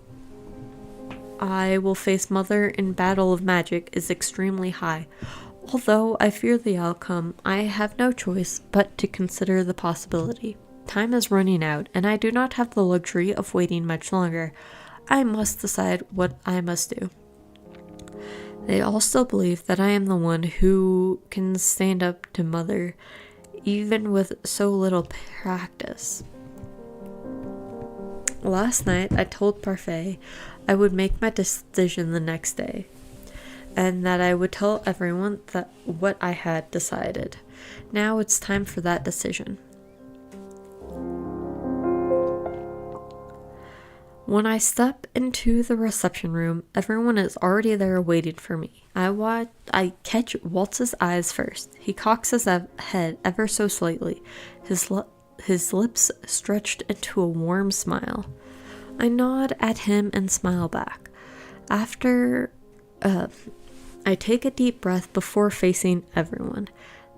I will face Mother in battle of magic is extremely high. Although I fear the outcome, I have no choice but to consider the possibility. Time is running out, and I do not have the luxury of waiting much longer. I must decide what I must do. They all still believe that I am the one who can stand up to Mother, even with so little practice. Last night, I told Parfait I would make my decision the next day, and that I would tell everyone what I had decided. Now it's time for that decision. When I step into the reception room, everyone is already there waiting for me. I catch Walt's eyes first. He cocks his head ever so slightly, his lips stretched into a warm smile. I nod at him and smile back. After, I take a deep breath before facing everyone.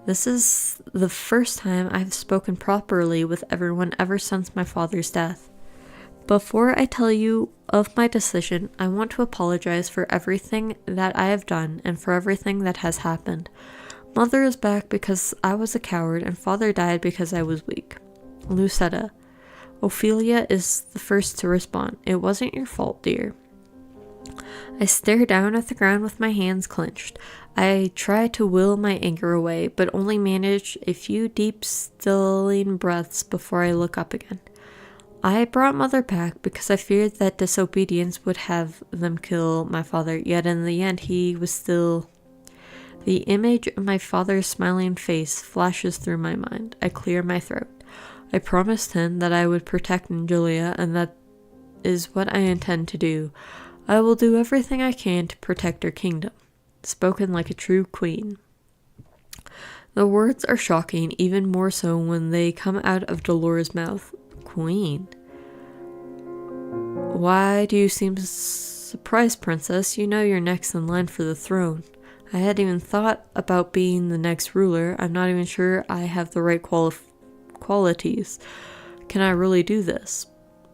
This is the first time I've spoken properly with everyone ever since my father's death. Before I tell you of my decision, I want to apologize for everything that I have done and for everything that has happened. Mother is back because I was a coward, and father died because I was weak. Lucetta. Ophelia is the first to respond. It wasn't your fault, dear. I stare down at the ground with my hands clenched. I try to will my anger away, but only manage a few deep, stilling breaths before I look up again. I brought Mother back because I feared that disobedience would have them kill my father, yet in the end he was still... The image of my father's smiling face flashes through my mind. I clear my throat. I promised him that I would protect Julia, and that is what I intend to do. I will do everything I can to protect her kingdom. Spoken like a true queen. The words are shocking, even more so when they come out of Dolores' mouth. Queen. Why do you seem surprised, princess? You know you're next in line for the throne. I hadn't even thought about being the next ruler. I'm not even sure I have the right qualities. Can I really do this?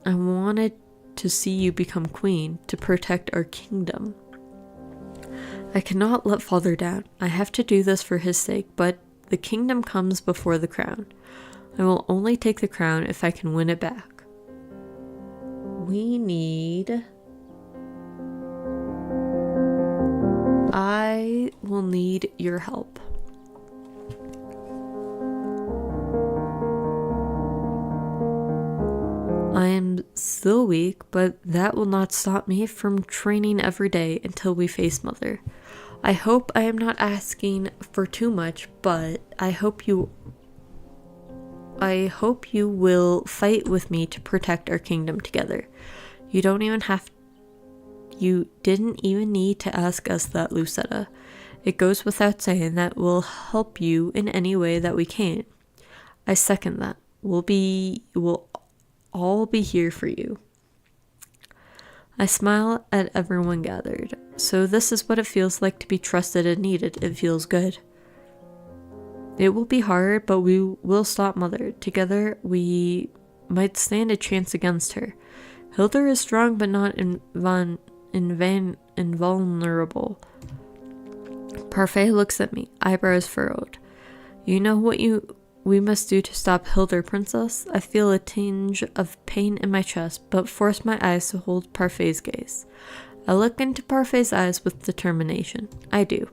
I wanted to see you become queen, to protect our kingdom. I cannot let father down. I have to do this for his sake, but the kingdom comes before the crown. I will only take the crown if I can win it back. I will need your help. I am still weak, but that will not stop me from training every day until we face Mother. I hope I am not asking for too much, but I hope you will fight with me to protect our kingdom together. You didn't even need to ask us that, Lucetta. It goes without saying that we'll help you in any way that we can. I second that. We'll all be here for you. I smile at everyone gathered. So this is what it feels like to be trusted and needed. It feels good. It will be hard, but we will stop Mother. Together, we might stand a chance against her. Hilda is strong, but not invulnerable. Parfait looks at me, eyebrows furrowed. You know what we must do to stop Hilda, princess? I feel a tinge of pain in my chest, but force my eyes to hold Parfait's gaze. I look into Parfait's eyes with determination. I do.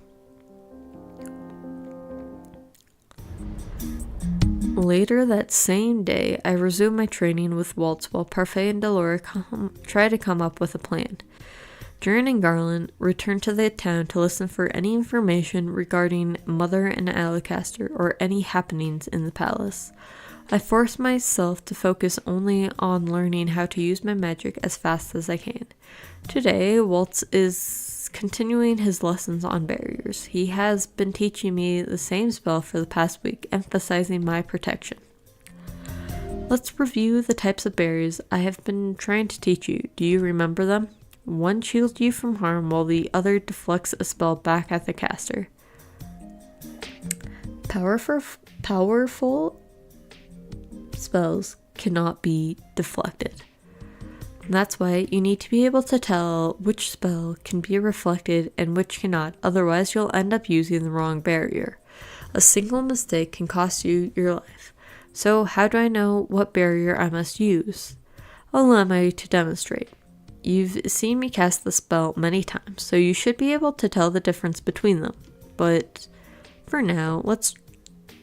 Later that same day, I resume my training with Walt while Parfait and Delora try to come up with a plan. Durin and Garland return to the town to listen for any information regarding Mother and Alacaster or any happenings in the palace. I force myself to focus only on learning how to use my magic as fast as I can. Today, Walt is continuing his lessons on barriers. He has been teaching me the same spell for the past week, emphasizing my protection. Let's review the types of barriers I have been trying to teach you. Do you remember them? One shields you from harm while the other deflects a spell back at the caster. Powerful spells cannot be deflected. That's why you need to be able to tell which spell can be reflected and which cannot, otherwise you'll end up using the wrong barrier. A single mistake can cost you your life. So how do I know what barrier I must use? Allow me to demonstrate. You've seen me cast the spell many times, so you should be able to tell the difference between them. But for now, let's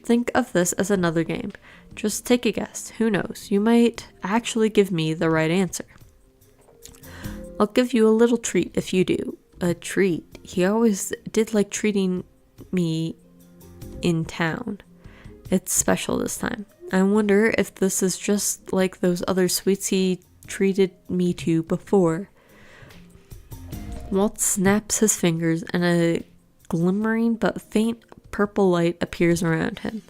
think of this as another game. Just take a guess. Who knows? You might actually give me the right answer. I'll give you a little treat if you do. A treat? He always did like treating me in town. It's special this time. I wonder if this is just like those other sweets he treated me to before. Walt snaps his fingers and a glimmering but faint purple light appears around him.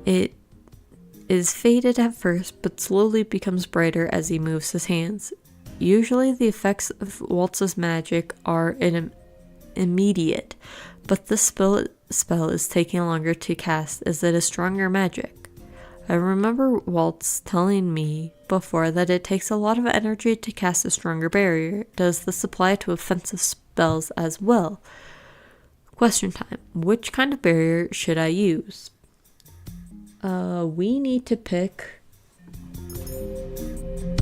It is faded at first, but slowly becomes brighter as he moves his hands. Usually the effects of Walt's magic are immediate, but this spell is taking longer to cast as it is stronger magic. I remember Walt's telling me before that it takes a lot of energy to cast a stronger barrier. Does this apply to offensive spells as well? Question time. Which kind of barrier should I use? We need to pick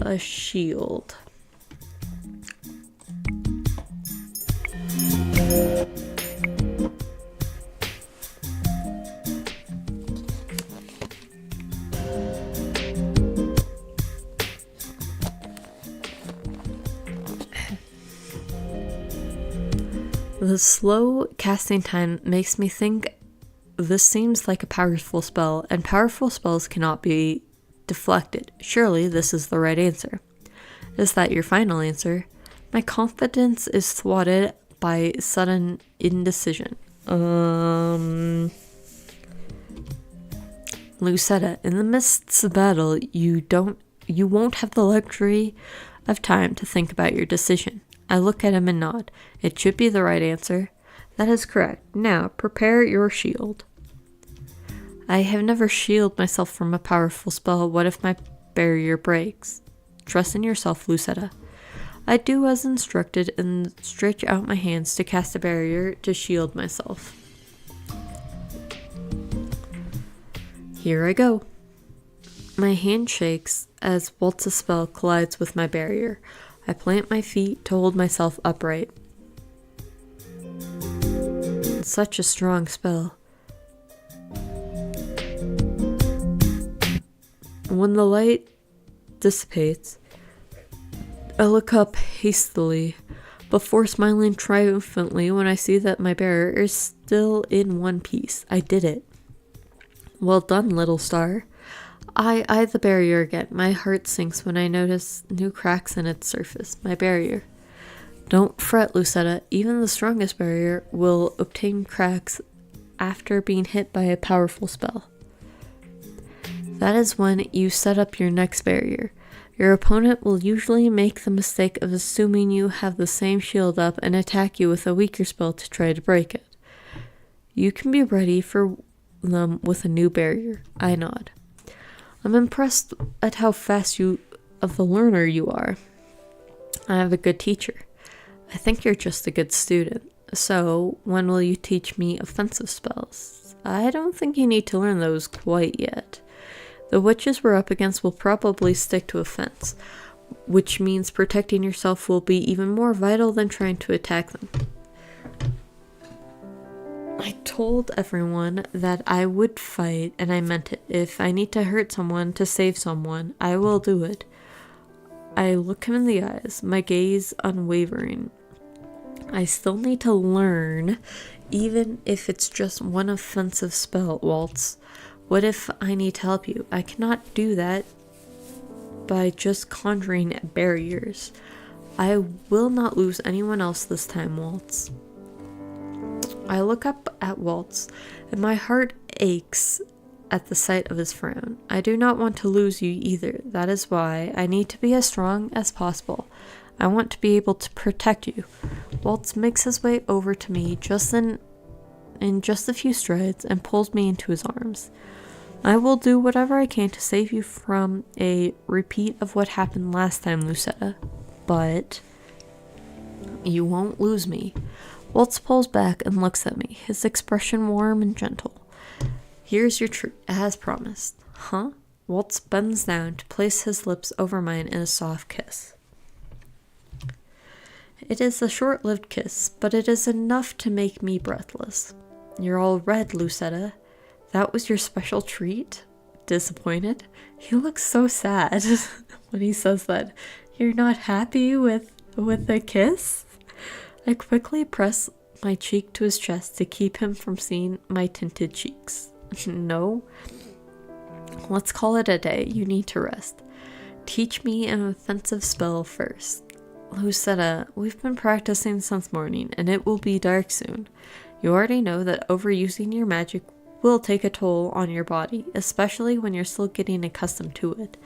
a shield. The slow casting time makes me think this seems like a powerful spell, and powerful spells cannot be deflected. Surely this is the right answer. Is that your final answer? My confidence is thwarted by sudden indecision. Lucetta, in the midst of battle, you won't have the luxury of time to think about your decision. I look at him and nod. It should be the right answer. That is correct. Now, prepare your shield. I have never shielded myself from a powerful spell. What if my barrier breaks? Trust in yourself, Lucetta. I do as instructed and stretch out my hands to cast a barrier to shield myself. Here I go. My hand shakes as Walt's spell collides with my barrier. I plant my feet to hold myself upright. Such a strong spell. When the light dissipates, I look up hastily, before smiling triumphantly when I see that my barrier is still in one piece. I did it. Well done, little star. I eye the barrier again. My heart sinks when I notice new cracks in its surface. My barrier. Don't fret, Lucetta. Even the strongest barrier will obtain cracks after being hit by a powerful spell. That is when you set up your next barrier. Your opponent will usually make the mistake of assuming you have the same shield up and attack you with a weaker spell to try to break it. You can be ready for them with a new barrier. I nod. I'm impressed at how fast of a learner you are. I have a good teacher. I think you're just a good student. So, when will you teach me offensive spells? I don't think you need to learn those quite yet. The witches we're up against will probably stick to offense, which means protecting yourself will be even more vital than trying to attack them. I told everyone that I would fight, and I meant it. If I need to hurt someone to save someone, I will do it. I look him in the eyes, my gaze unwavering. I still need to learn, even if it's just one offensive spell, Waltz. What if I need to help you? I cannot do that by just conjuring barriers. I will not lose anyone else this time, Waltz. I look up at Waltz, and my heart aches at the sight of his frown. I do not want to lose you either. That is why I need to be as strong as possible. I want to be able to protect you. Waltz makes his way over to me in just a few strides and pulls me into his arms. I will do whatever I can to save you from a repeat of what happened last time, Lucetta. But you won't lose me. Waltz pulls back and looks at me, his expression warm and gentle. Here's your treat, as promised. Huh? Waltz bends down to place his lips over mine in a soft kiss. It is a short-lived kiss, but it is enough to make me breathless. You're all red, Lucetta. That was your special treat? Disappointed? He looks so sad when he says that. You're not happy with the kiss? I quickly press my cheek to his chest to keep him from seeing my tinted cheeks. No? Let's call it a day. You need to rest. Teach me an offensive spell first. Lucetta, we've been practicing since morning, and it will be dark soon. You already know that overusing your magic will take a toll on your body, especially when you're still getting accustomed to it.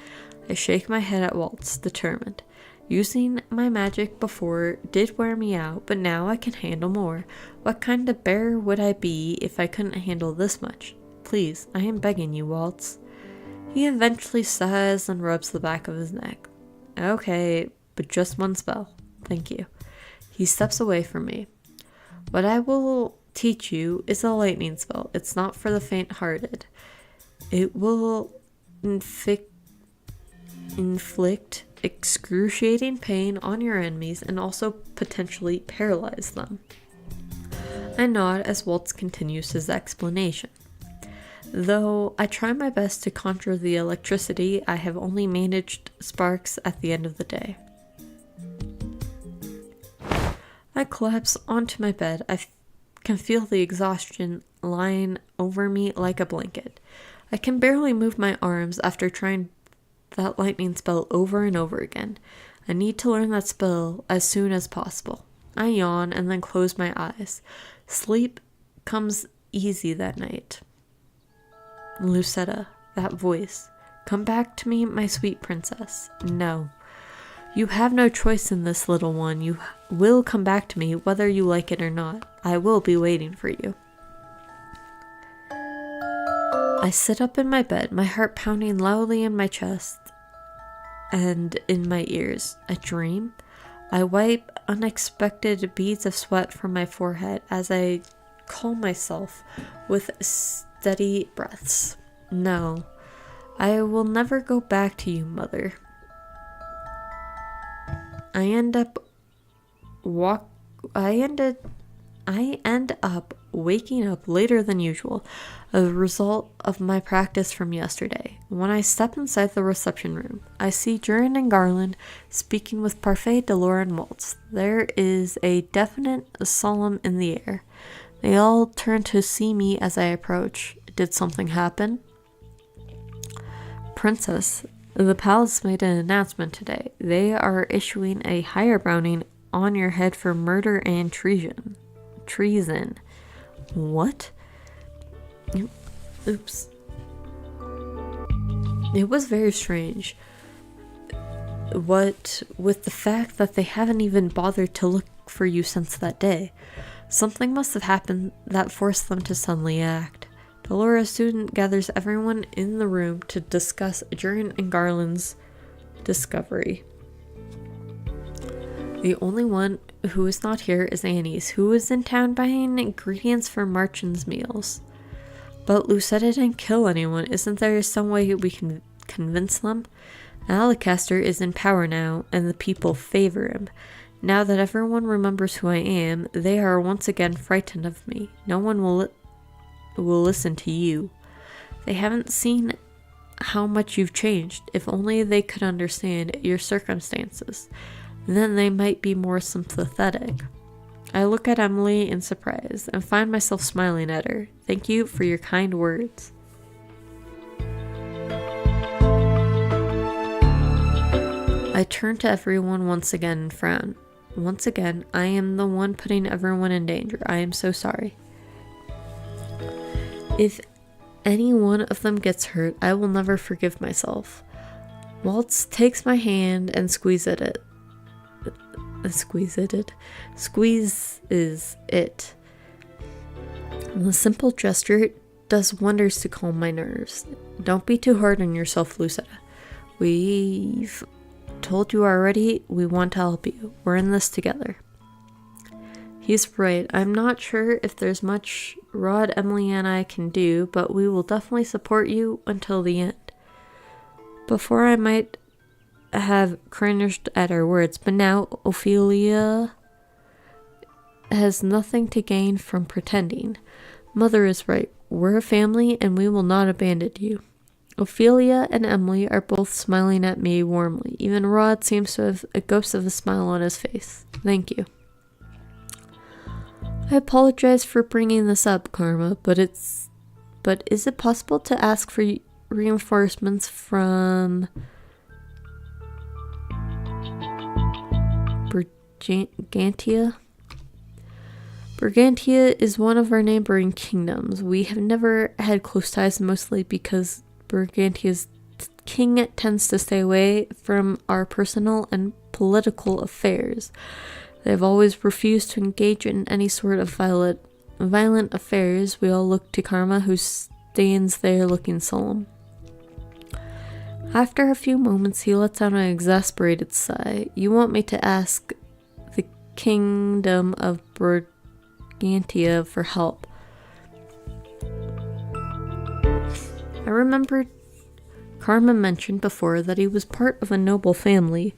I shake my head at Waltz, determined. Using my magic before did wear me out, but now I can handle more. What kind of bear would I be if I couldn't handle this much? Please, I am begging you, Waltz. He eventually sighs and rubs the back of his neck. Okay, but just one spell. Thank you. He steps away from me. What I will teach you is a lightning spell. It's not for the faint-hearted. It will inflict excruciating pain on your enemies and also potentially paralyze them. I nod as Walt continues his explanation. Though I try my best to conjure the electricity, I have only managed sparks at the end of the day. I collapse onto my bed. I can feel the exhaustion lying over me like a blanket. I can barely move my arms after trying that lightning spell over and over again. I need to learn that spell as soon as possible. I yawn and then close my eyes. Sleep comes easy that night. Lucetta, that voice. Come back to me, my sweet princess. No. You have no choice in this, little one. You will come back to me, whether you like it or not. I will be waiting for you. I sit up in my bed, my heart pounding loudly in my chest and in my ears. A dream? I wipe unexpected beads of sweat from my forehead as I calm myself with steady breaths. No, I will never go back to you, mother. I end up waking up later than usual, a result of my practice from yesterday. When I step inside the reception room, I see Durin and Garland speaking with Parfait, Delora, and Walt. There is a definite solemn in the air. They all turn to see me as I approach. Did something happen? Princess, the palace made an announcement today. They are issuing a higher browning on your head for murder and treason. Treason. What? Oops. It was very strange. What with the fact that they haven't even bothered to look for you since that day. Something must have happened that forced them to suddenly act. Delora soon gathers everyone in the room to discuss Durin and Garland's discovery. The only one who is not here is Annie's, who is in town buying ingredients for Marchand's meals. But Lucetta didn't kill anyone. Isn't there some way we can convince them? Alacaster is in power now, and the people favor him. Now that everyone remembers who I am, they are once again frightened of me. No one will listen to you. They haven't seen how much you've changed. If only they could understand your circumstances. Then they might be more sympathetic. I look at Emily in surprise and find myself smiling at her. Thank you for your kind words. I turn to everyone once again and frown. Once again, I am the one putting everyone in danger. I am so sorry. If any one of them gets hurt, I will never forgive myself. Walt takes my hand and squeezes it. Squeezes it. The simple gesture does wonders to calm my nerves. Don't be too hard on yourself, Lucetta. We've told you already, we want to help you. We're in this together. He's right. I'm not sure if there's much Rod, Emily, and I can do, but we will definitely support you until the end. Before I might have cringed at our words, but now Ophelia has nothing to gain from pretending. Mother is right. We're a family and we will not abandon you. Ophelia and Emily are both smiling at me warmly. Even Rod seems to have a ghost of a smile on his face. Thank you. I apologize for bringing this up, Karma, but is it possible to ask for reinforcements from Brigantia? Brigantia is one of our neighboring kingdoms. We have never had close ties, mostly because Brigantia's king tends to stay away from our personal and political affairs. They have always refused to engage in any sort of violent affairs. We all look to Karma, who stands there looking solemn. After a few moments, he lets out an exasperated sigh. You want me to ask the kingdom of Brigantia for help. I remembered Karma mentioned before that he was part of a noble family,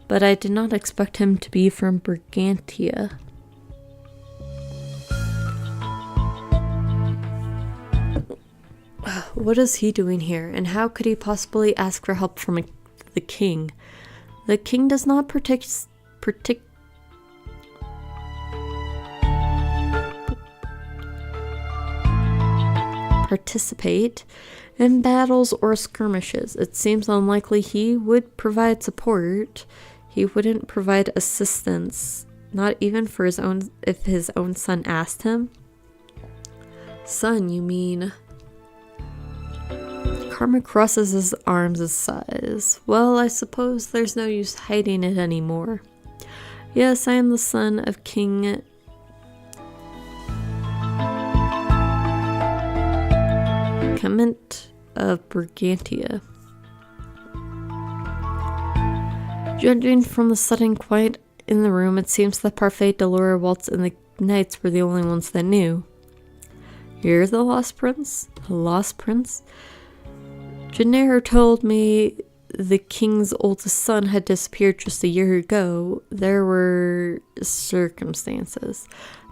but I did not expect him to be from Brigantia. What is he doing here, and how could he possibly ask for help from the king? The king does not participate in battles or skirmishes. It seems unlikely he would provide support. He wouldn't provide assistance, not even for his own, if his own son asked him. Son, you mean? Karma crosses his arms and sighs. Well, I suppose there's no use hiding it anymore. Yes, I am the son of King Clement of Brigantia. Judging from the sudden quiet in the room, it seems that Parfait, Delora, Walt, and the knights were the only ones that knew. You're the lost prince? The lost prince? Gennaro told me the king's oldest son had disappeared just a year ago. There were circumstances.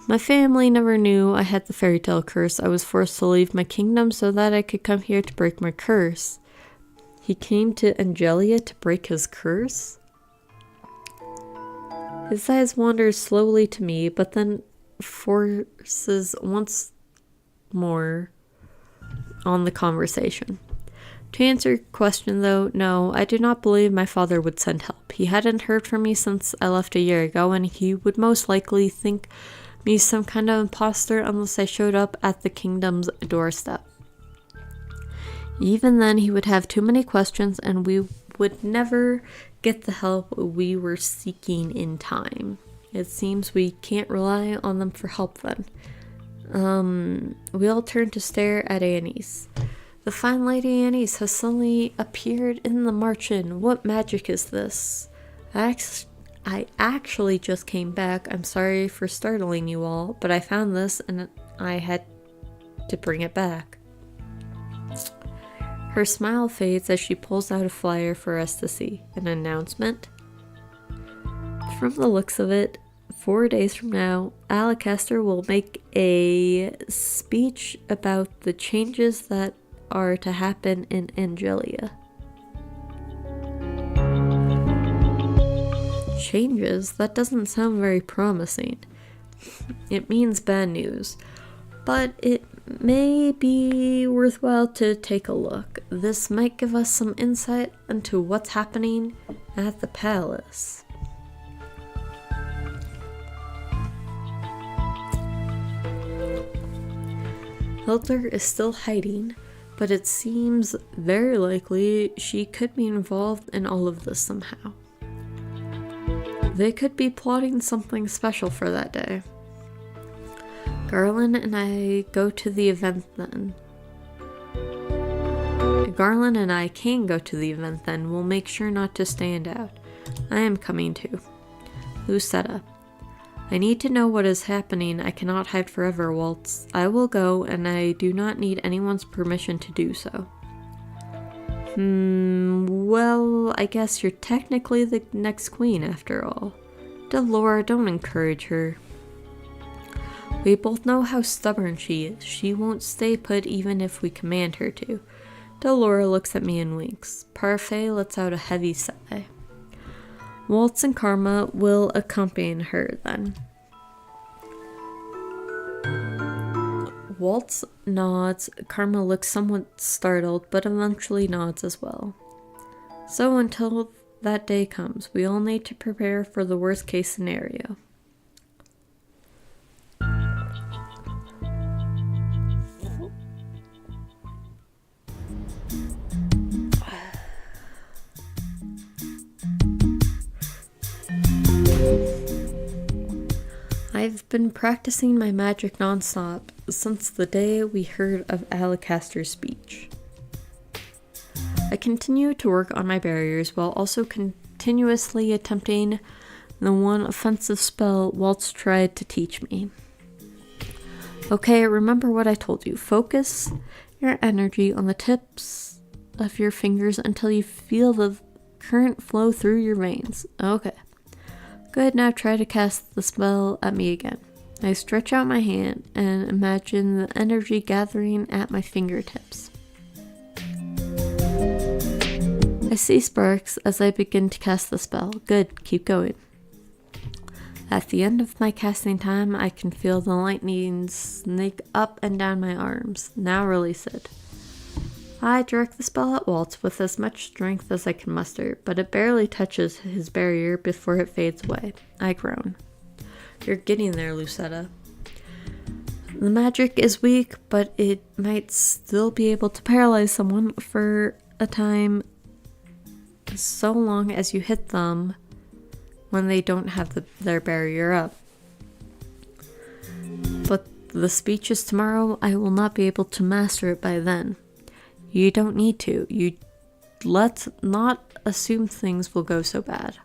My family never knew I had the fairy tale curse. I was forced to leave my kingdom so that I could come here to break my curse. He came to Angelia to break his curse? His eyes wander slowly to me, but then forces once more on the conversation. To answer your question, though, no, I do not believe my father would send help. He hadn't heard from me since I left a year ago, and he would most likely think me some kind of imposter unless I showed up at the kingdom's doorstep. Even then, he would have too many questions, and we would never get the help we were seeking in time. It seems we can't rely on them for help then. We all turned to stare at Anise. The fine Lady Anise has suddenly appeared in the margin. What magic is this? I actually just came back. I'm sorry for startling you all, but I found this and I had to bring it back. Her smile fades as she pulls out a flyer for us to see. An announcement? From the looks of it, 4 days from now, Alacaster will make a speech about the changes that are to happen in Angelia. Changes? That doesn't sound very promising. It means bad news, but it may be worthwhile to take a look. This might give us some insight into what's happening at the palace. Hildur is still hiding, but it seems very likely she could be involved in all of this somehow. They could be plotting something special for that day. Garland and I go to the event then. Garland and I can go to the event then. We'll make sure not to stand out. I am coming too. Lucetta. I need to know what is happening. I cannot hide forever, Walt. I will go, and I do not need anyone's permission to do so. Well, I guess you're technically the next queen after all. Delora, don't encourage her. We both know how stubborn she is. She won't stay put even if we command her to. Delora looks at me and winks. Parfait lets out a heavy sigh. Waltz and Karma will accompany her then. Waltz nods. Karma looks somewhat startled, but eventually nods as well. So until that day comes, we all need to prepare for the worst case scenario. I've been practicing my magic nonstop since the day we heard of Alacaster's speech. I continue to work on my barriers while also continuously attempting the one offensive spell Walt's tried to teach me. Okay, remember what I told you. Focus your energy on the tips of your fingers until you feel the current flow through your veins. Okay. Good, now try to cast the spell at me again. I stretch out my hand and imagine the energy gathering at my fingertips. I see sparks as I begin to cast the spell. Good, keep going. At the end of my casting time, I can feel the lightning snake up and down my arms. Now release it. I direct the spell at Walt with as much strength as I can muster, but it barely touches his barrier before it fades away. I groan. You're getting there, Lucetta. The magic is weak, but it might still be able to paralyze someone for a time, so long as you hit them when they don't have their barrier up. But the speech is tomorrow. I will not be able to master it by then. You don't need to. Let's not assume things will go so bad.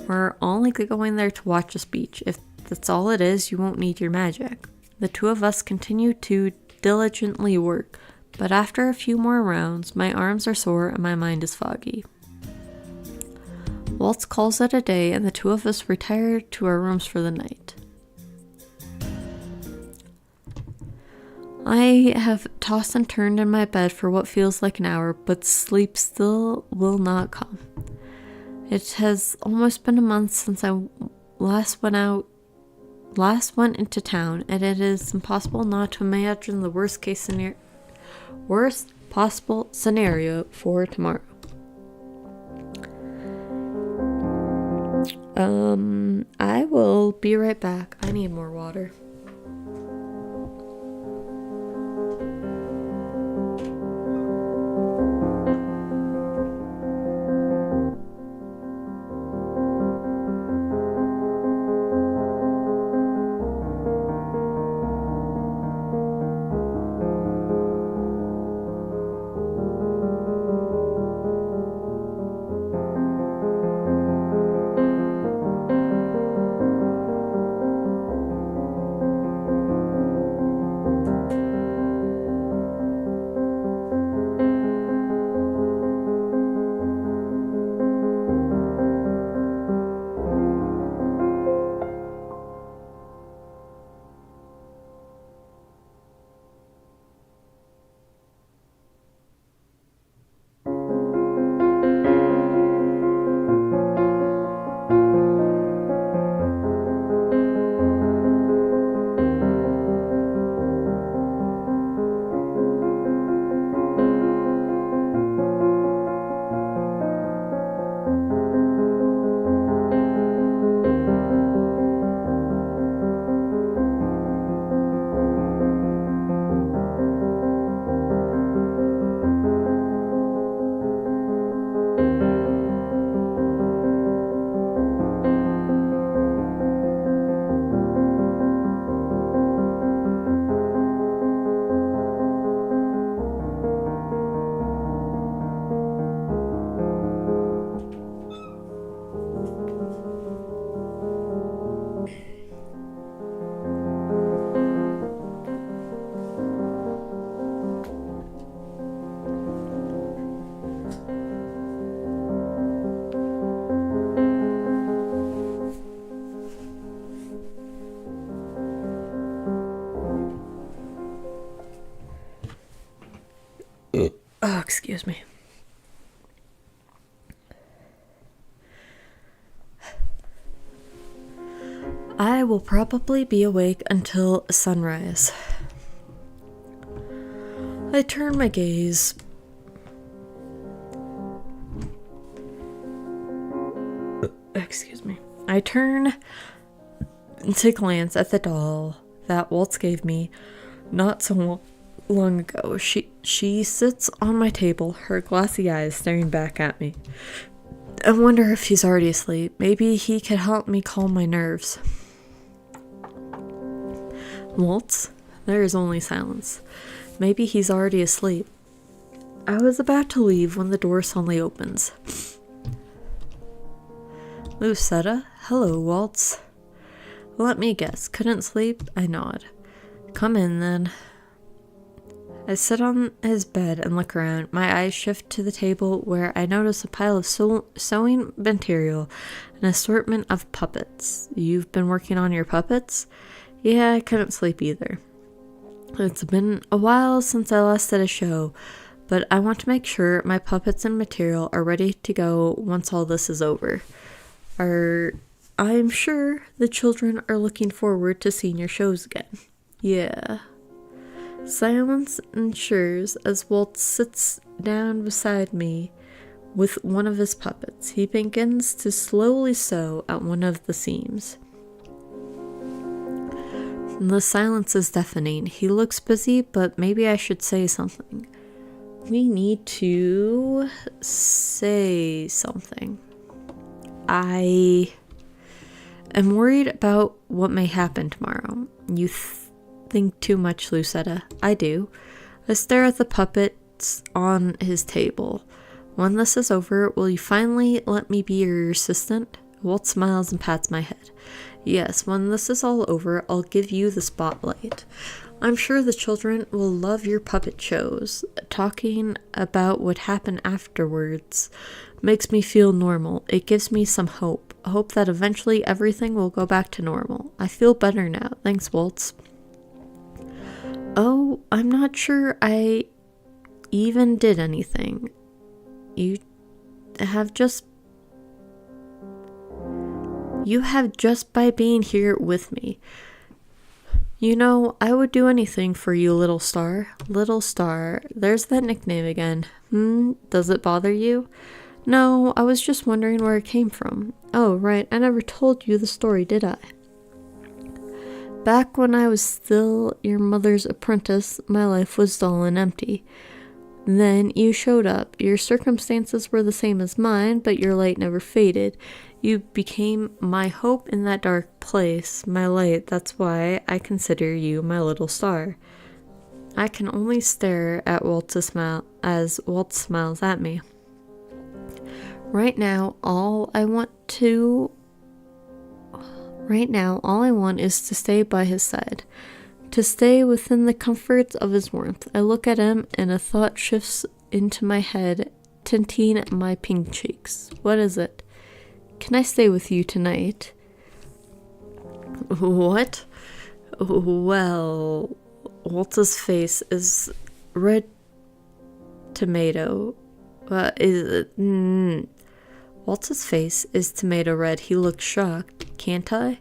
We're only going there to watch a speech. If that's all it is, you won't need your magic. The two of us continue to diligently work, but after a few more rounds, my arms are sore and my mind is foggy. Walt calls it a day, and the two of us retire to our rooms for the night. I have tossed and turned in my bed for what feels like an hour, but sleep still will not come. It has almost been a month since I last went into town, and it is impossible not to imagine the worst possible scenario for tomorrow. I will be right back. I need more water. Oh, excuse me. I will probably be awake until sunrise. I turn my gaze I turn to glance at the doll that Walt gave me not so long ago. She sits on my table, her glassy eyes staring back at me. I wonder if he's already asleep. Maybe he could help me calm my nerves. Walt? There is only silence. Maybe he's already asleep. I was about to leave when the door suddenly opens. Lucetta? Hello, Walt. Let me guess. Couldn't sleep? I nod. Come in, then. I sit on his bed and look around. My eyes shift to the table where I notice a pile of sewing material, an assortment of puppets. You've been working on your puppets? Yeah, I couldn't sleep either. It's been a while since I last did a show, but I want to make sure my puppets and material are ready to go once all this is over. I'm sure the children are looking forward to seeing your shows again. Yeah. Silence ensures as Walt sits down beside me with one of his puppets. He begins to slowly sew at one of the seams. The silence is deafening. He looks busy, but maybe I should say something. We need to say something. I am worried about what may happen tomorrow. You think too much, Lucetta. I do. I stare at the puppets on his table. When this is over, will you finally let me be your assistant? Walt smiles and pats my head. Yes, when this is all over, I'll give you the spotlight. I'm sure the children will love your puppet shows. Talking about what happened afterwards makes me feel normal. It gives me some hope. Hope that eventually everything will go back to normal. I feel better now. Thanks, Waltz. Oh, I'm not sure I even did anything. You have just by being here with me. You know, I would do anything for you, little star. Little star. There's that nickname again. Does it bother you? No, I was just wondering where it came from. Oh, right. I never told you the story, did I? Back when I was still your mother's apprentice, my life was dull and empty. Then you showed up. Your circumstances were the same as mine, but your light never faded. You became my hope in that dark place, my light. That's why I consider you my little star. I can only stare at Walt's smile as Walt smiles at me. Right now, all I want is to stay by his side, to stay within the comforts of his warmth. I look at him and a thought shifts into my head, tinting my pink cheeks. What is it? Can I stay with you tonight? What? Well, Walt's face is red tomato. Walt's face is tomato red. He looks shocked. Can't I?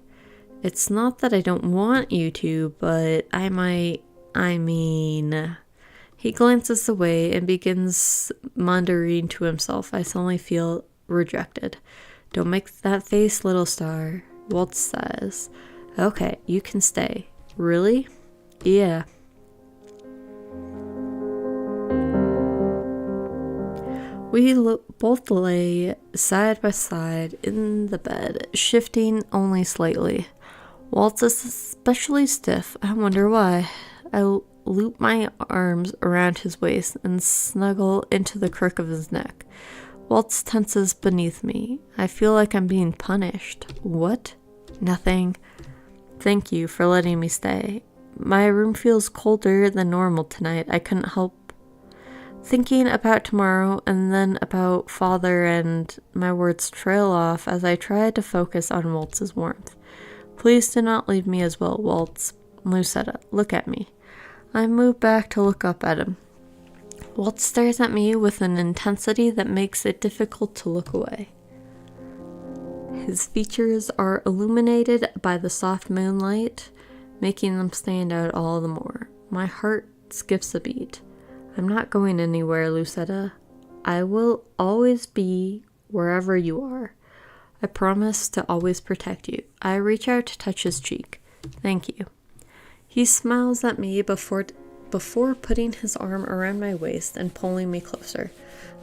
It's not that I don't want you to, but I mean... He glances away and begins muttering to himself. I suddenly feel rejected. Don't make that face, little star, Walt says. Okay, you can stay. Really? Yeah. We both lay side by side in the bed, shifting only slightly. Walt is especially stiff. I wonder why. I loop my arms around his waist and snuggle into the crook of his neck. Walt tenses beneath me. I feel like I'm being punished. What? Nothing. Thank you for letting me stay. My room feels colder than normal tonight. I couldn't help thinking about tomorrow and then about father, and my words trail off as I try to focus on Walt's warmth. Please do not leave me as well, Walt. Lucetta, look at me. I move back to look up at him. Walt stares at me with an intensity that makes it difficult to look away. His features are illuminated by the soft moonlight, making them stand out all the more. My heart skips a beat. I'm not going anywhere, Lucetta. I will always be wherever you are. I promise to always protect you. I reach out to touch his cheek. Thank you. He smiles at me before putting his arm around my waist and pulling me closer.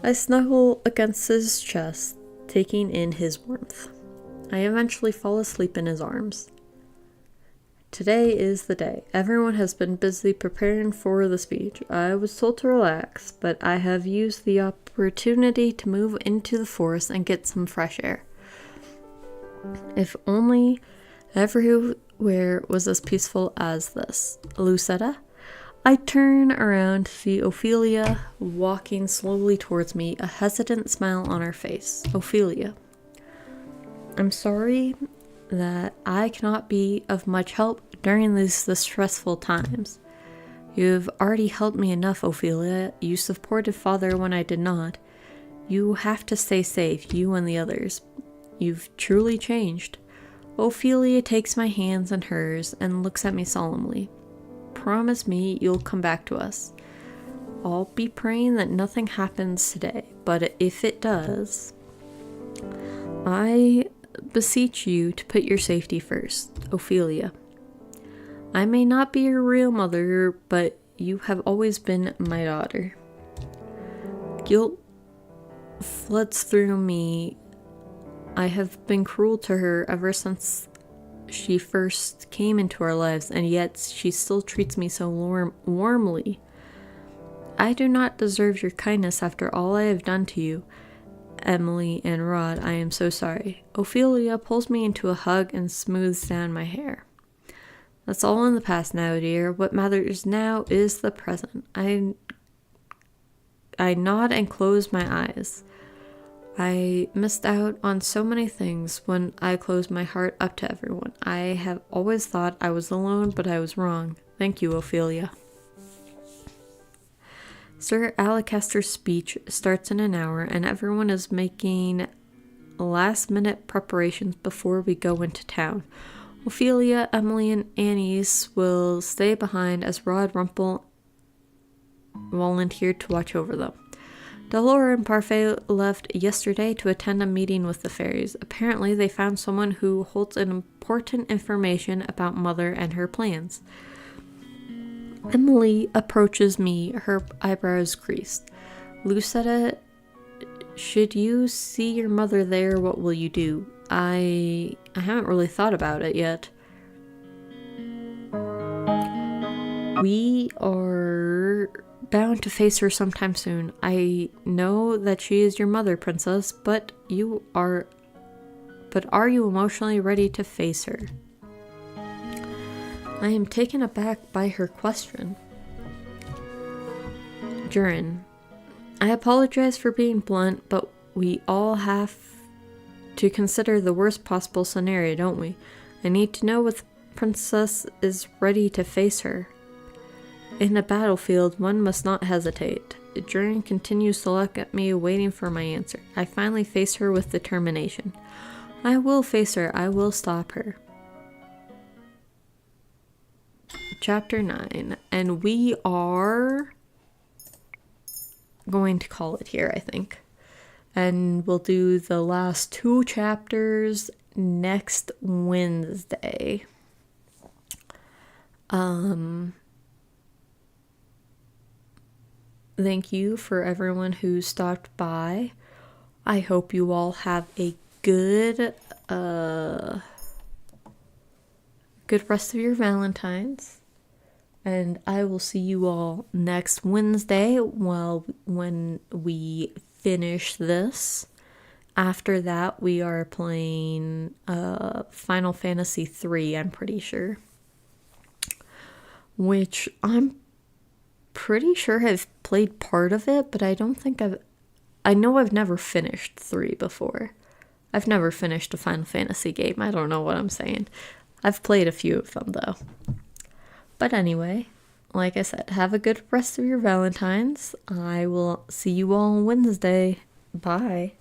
I snuggle against his chest, taking in his warmth. I eventually fall asleep in his arms. Today is the day. Everyone has been busy preparing for the speech. I was told to relax, but I have used the opportunity to move into the forest and get some fresh air. If only everywhere was as peaceful as this. Lucetta? I turn around to see Ophelia walking slowly towards me, a hesitant smile on her face. Ophelia. I'm sorry that I cannot be of much help during these stressful times. You've already helped me enough, Ophelia. You supported Father when I did not. You have to stay safe, you and the others. You've truly changed. Ophelia takes my hands in hers and looks at me solemnly. Promise me you'll come back to us. I'll be praying that nothing happens today, but if it does, I beseech you to put your safety first. Ophelia. I may not be your real mother, but you have always been my daughter. Guilt floods through me. I have been cruel to her ever since she first came into our lives, and yet she still treats me so warmly. I do not deserve your kindness after all I have done to you. Emily and Rod, I am so sorry. Ophelia pulls me into a hug and smooths down my hair. That's all in the past now, dear. What matters now is the present. I nod and close my eyes. I missed out on so many things when I closed my heart up to everyone. I have always thought I was alone, but I was wrong. Thank you, Ophelia. Sir Alacaster's speech starts in an hour, and everyone is making last-minute preparations before we go into town. Ophelia, Emily, and Annie's will stay behind as Rod Rumple volunteered to watch over them. Delora and Parfait left yesterday to attend a meeting with the fairies. Apparently, they found someone who holds important information about Mother and her plans. Emily approaches me, her eyebrows creased. Lucetta, should you see your mother there, what will you do? I haven't really thought about it yet. We are bound to face her sometime soon. I know that she is your mother, Princess, but are you emotionally ready to face her? I am taken aback by her question. Durin, I apologize for being blunt, but we all have to consider the worst possible scenario, don't we? I need to know if the princess is ready to face her. In a battlefield, one must not hesitate. Durin continues to look at me, waiting for my answer. I finally face her with determination. I will face her. I will stop her. Chapter 9. And we are going to call it here, I think. And we'll do the last 2 chapters next Wednesday. Thank you for everyone who stopped by. I hope you all have a good rest of your Valentines. And I will see you all next Wednesday when we finish this. After that, we are playing Final Fantasy III, I'm pretty sure. Which I'm pretty sure I've played part of it, but I know I've never finished 3 before. I've never finished a Final Fantasy game. I don't know what I'm saying. I've played a few of them, though. But anyway, like I said, have a good rest of your Valentines. I will see you all on Wednesday. Bye.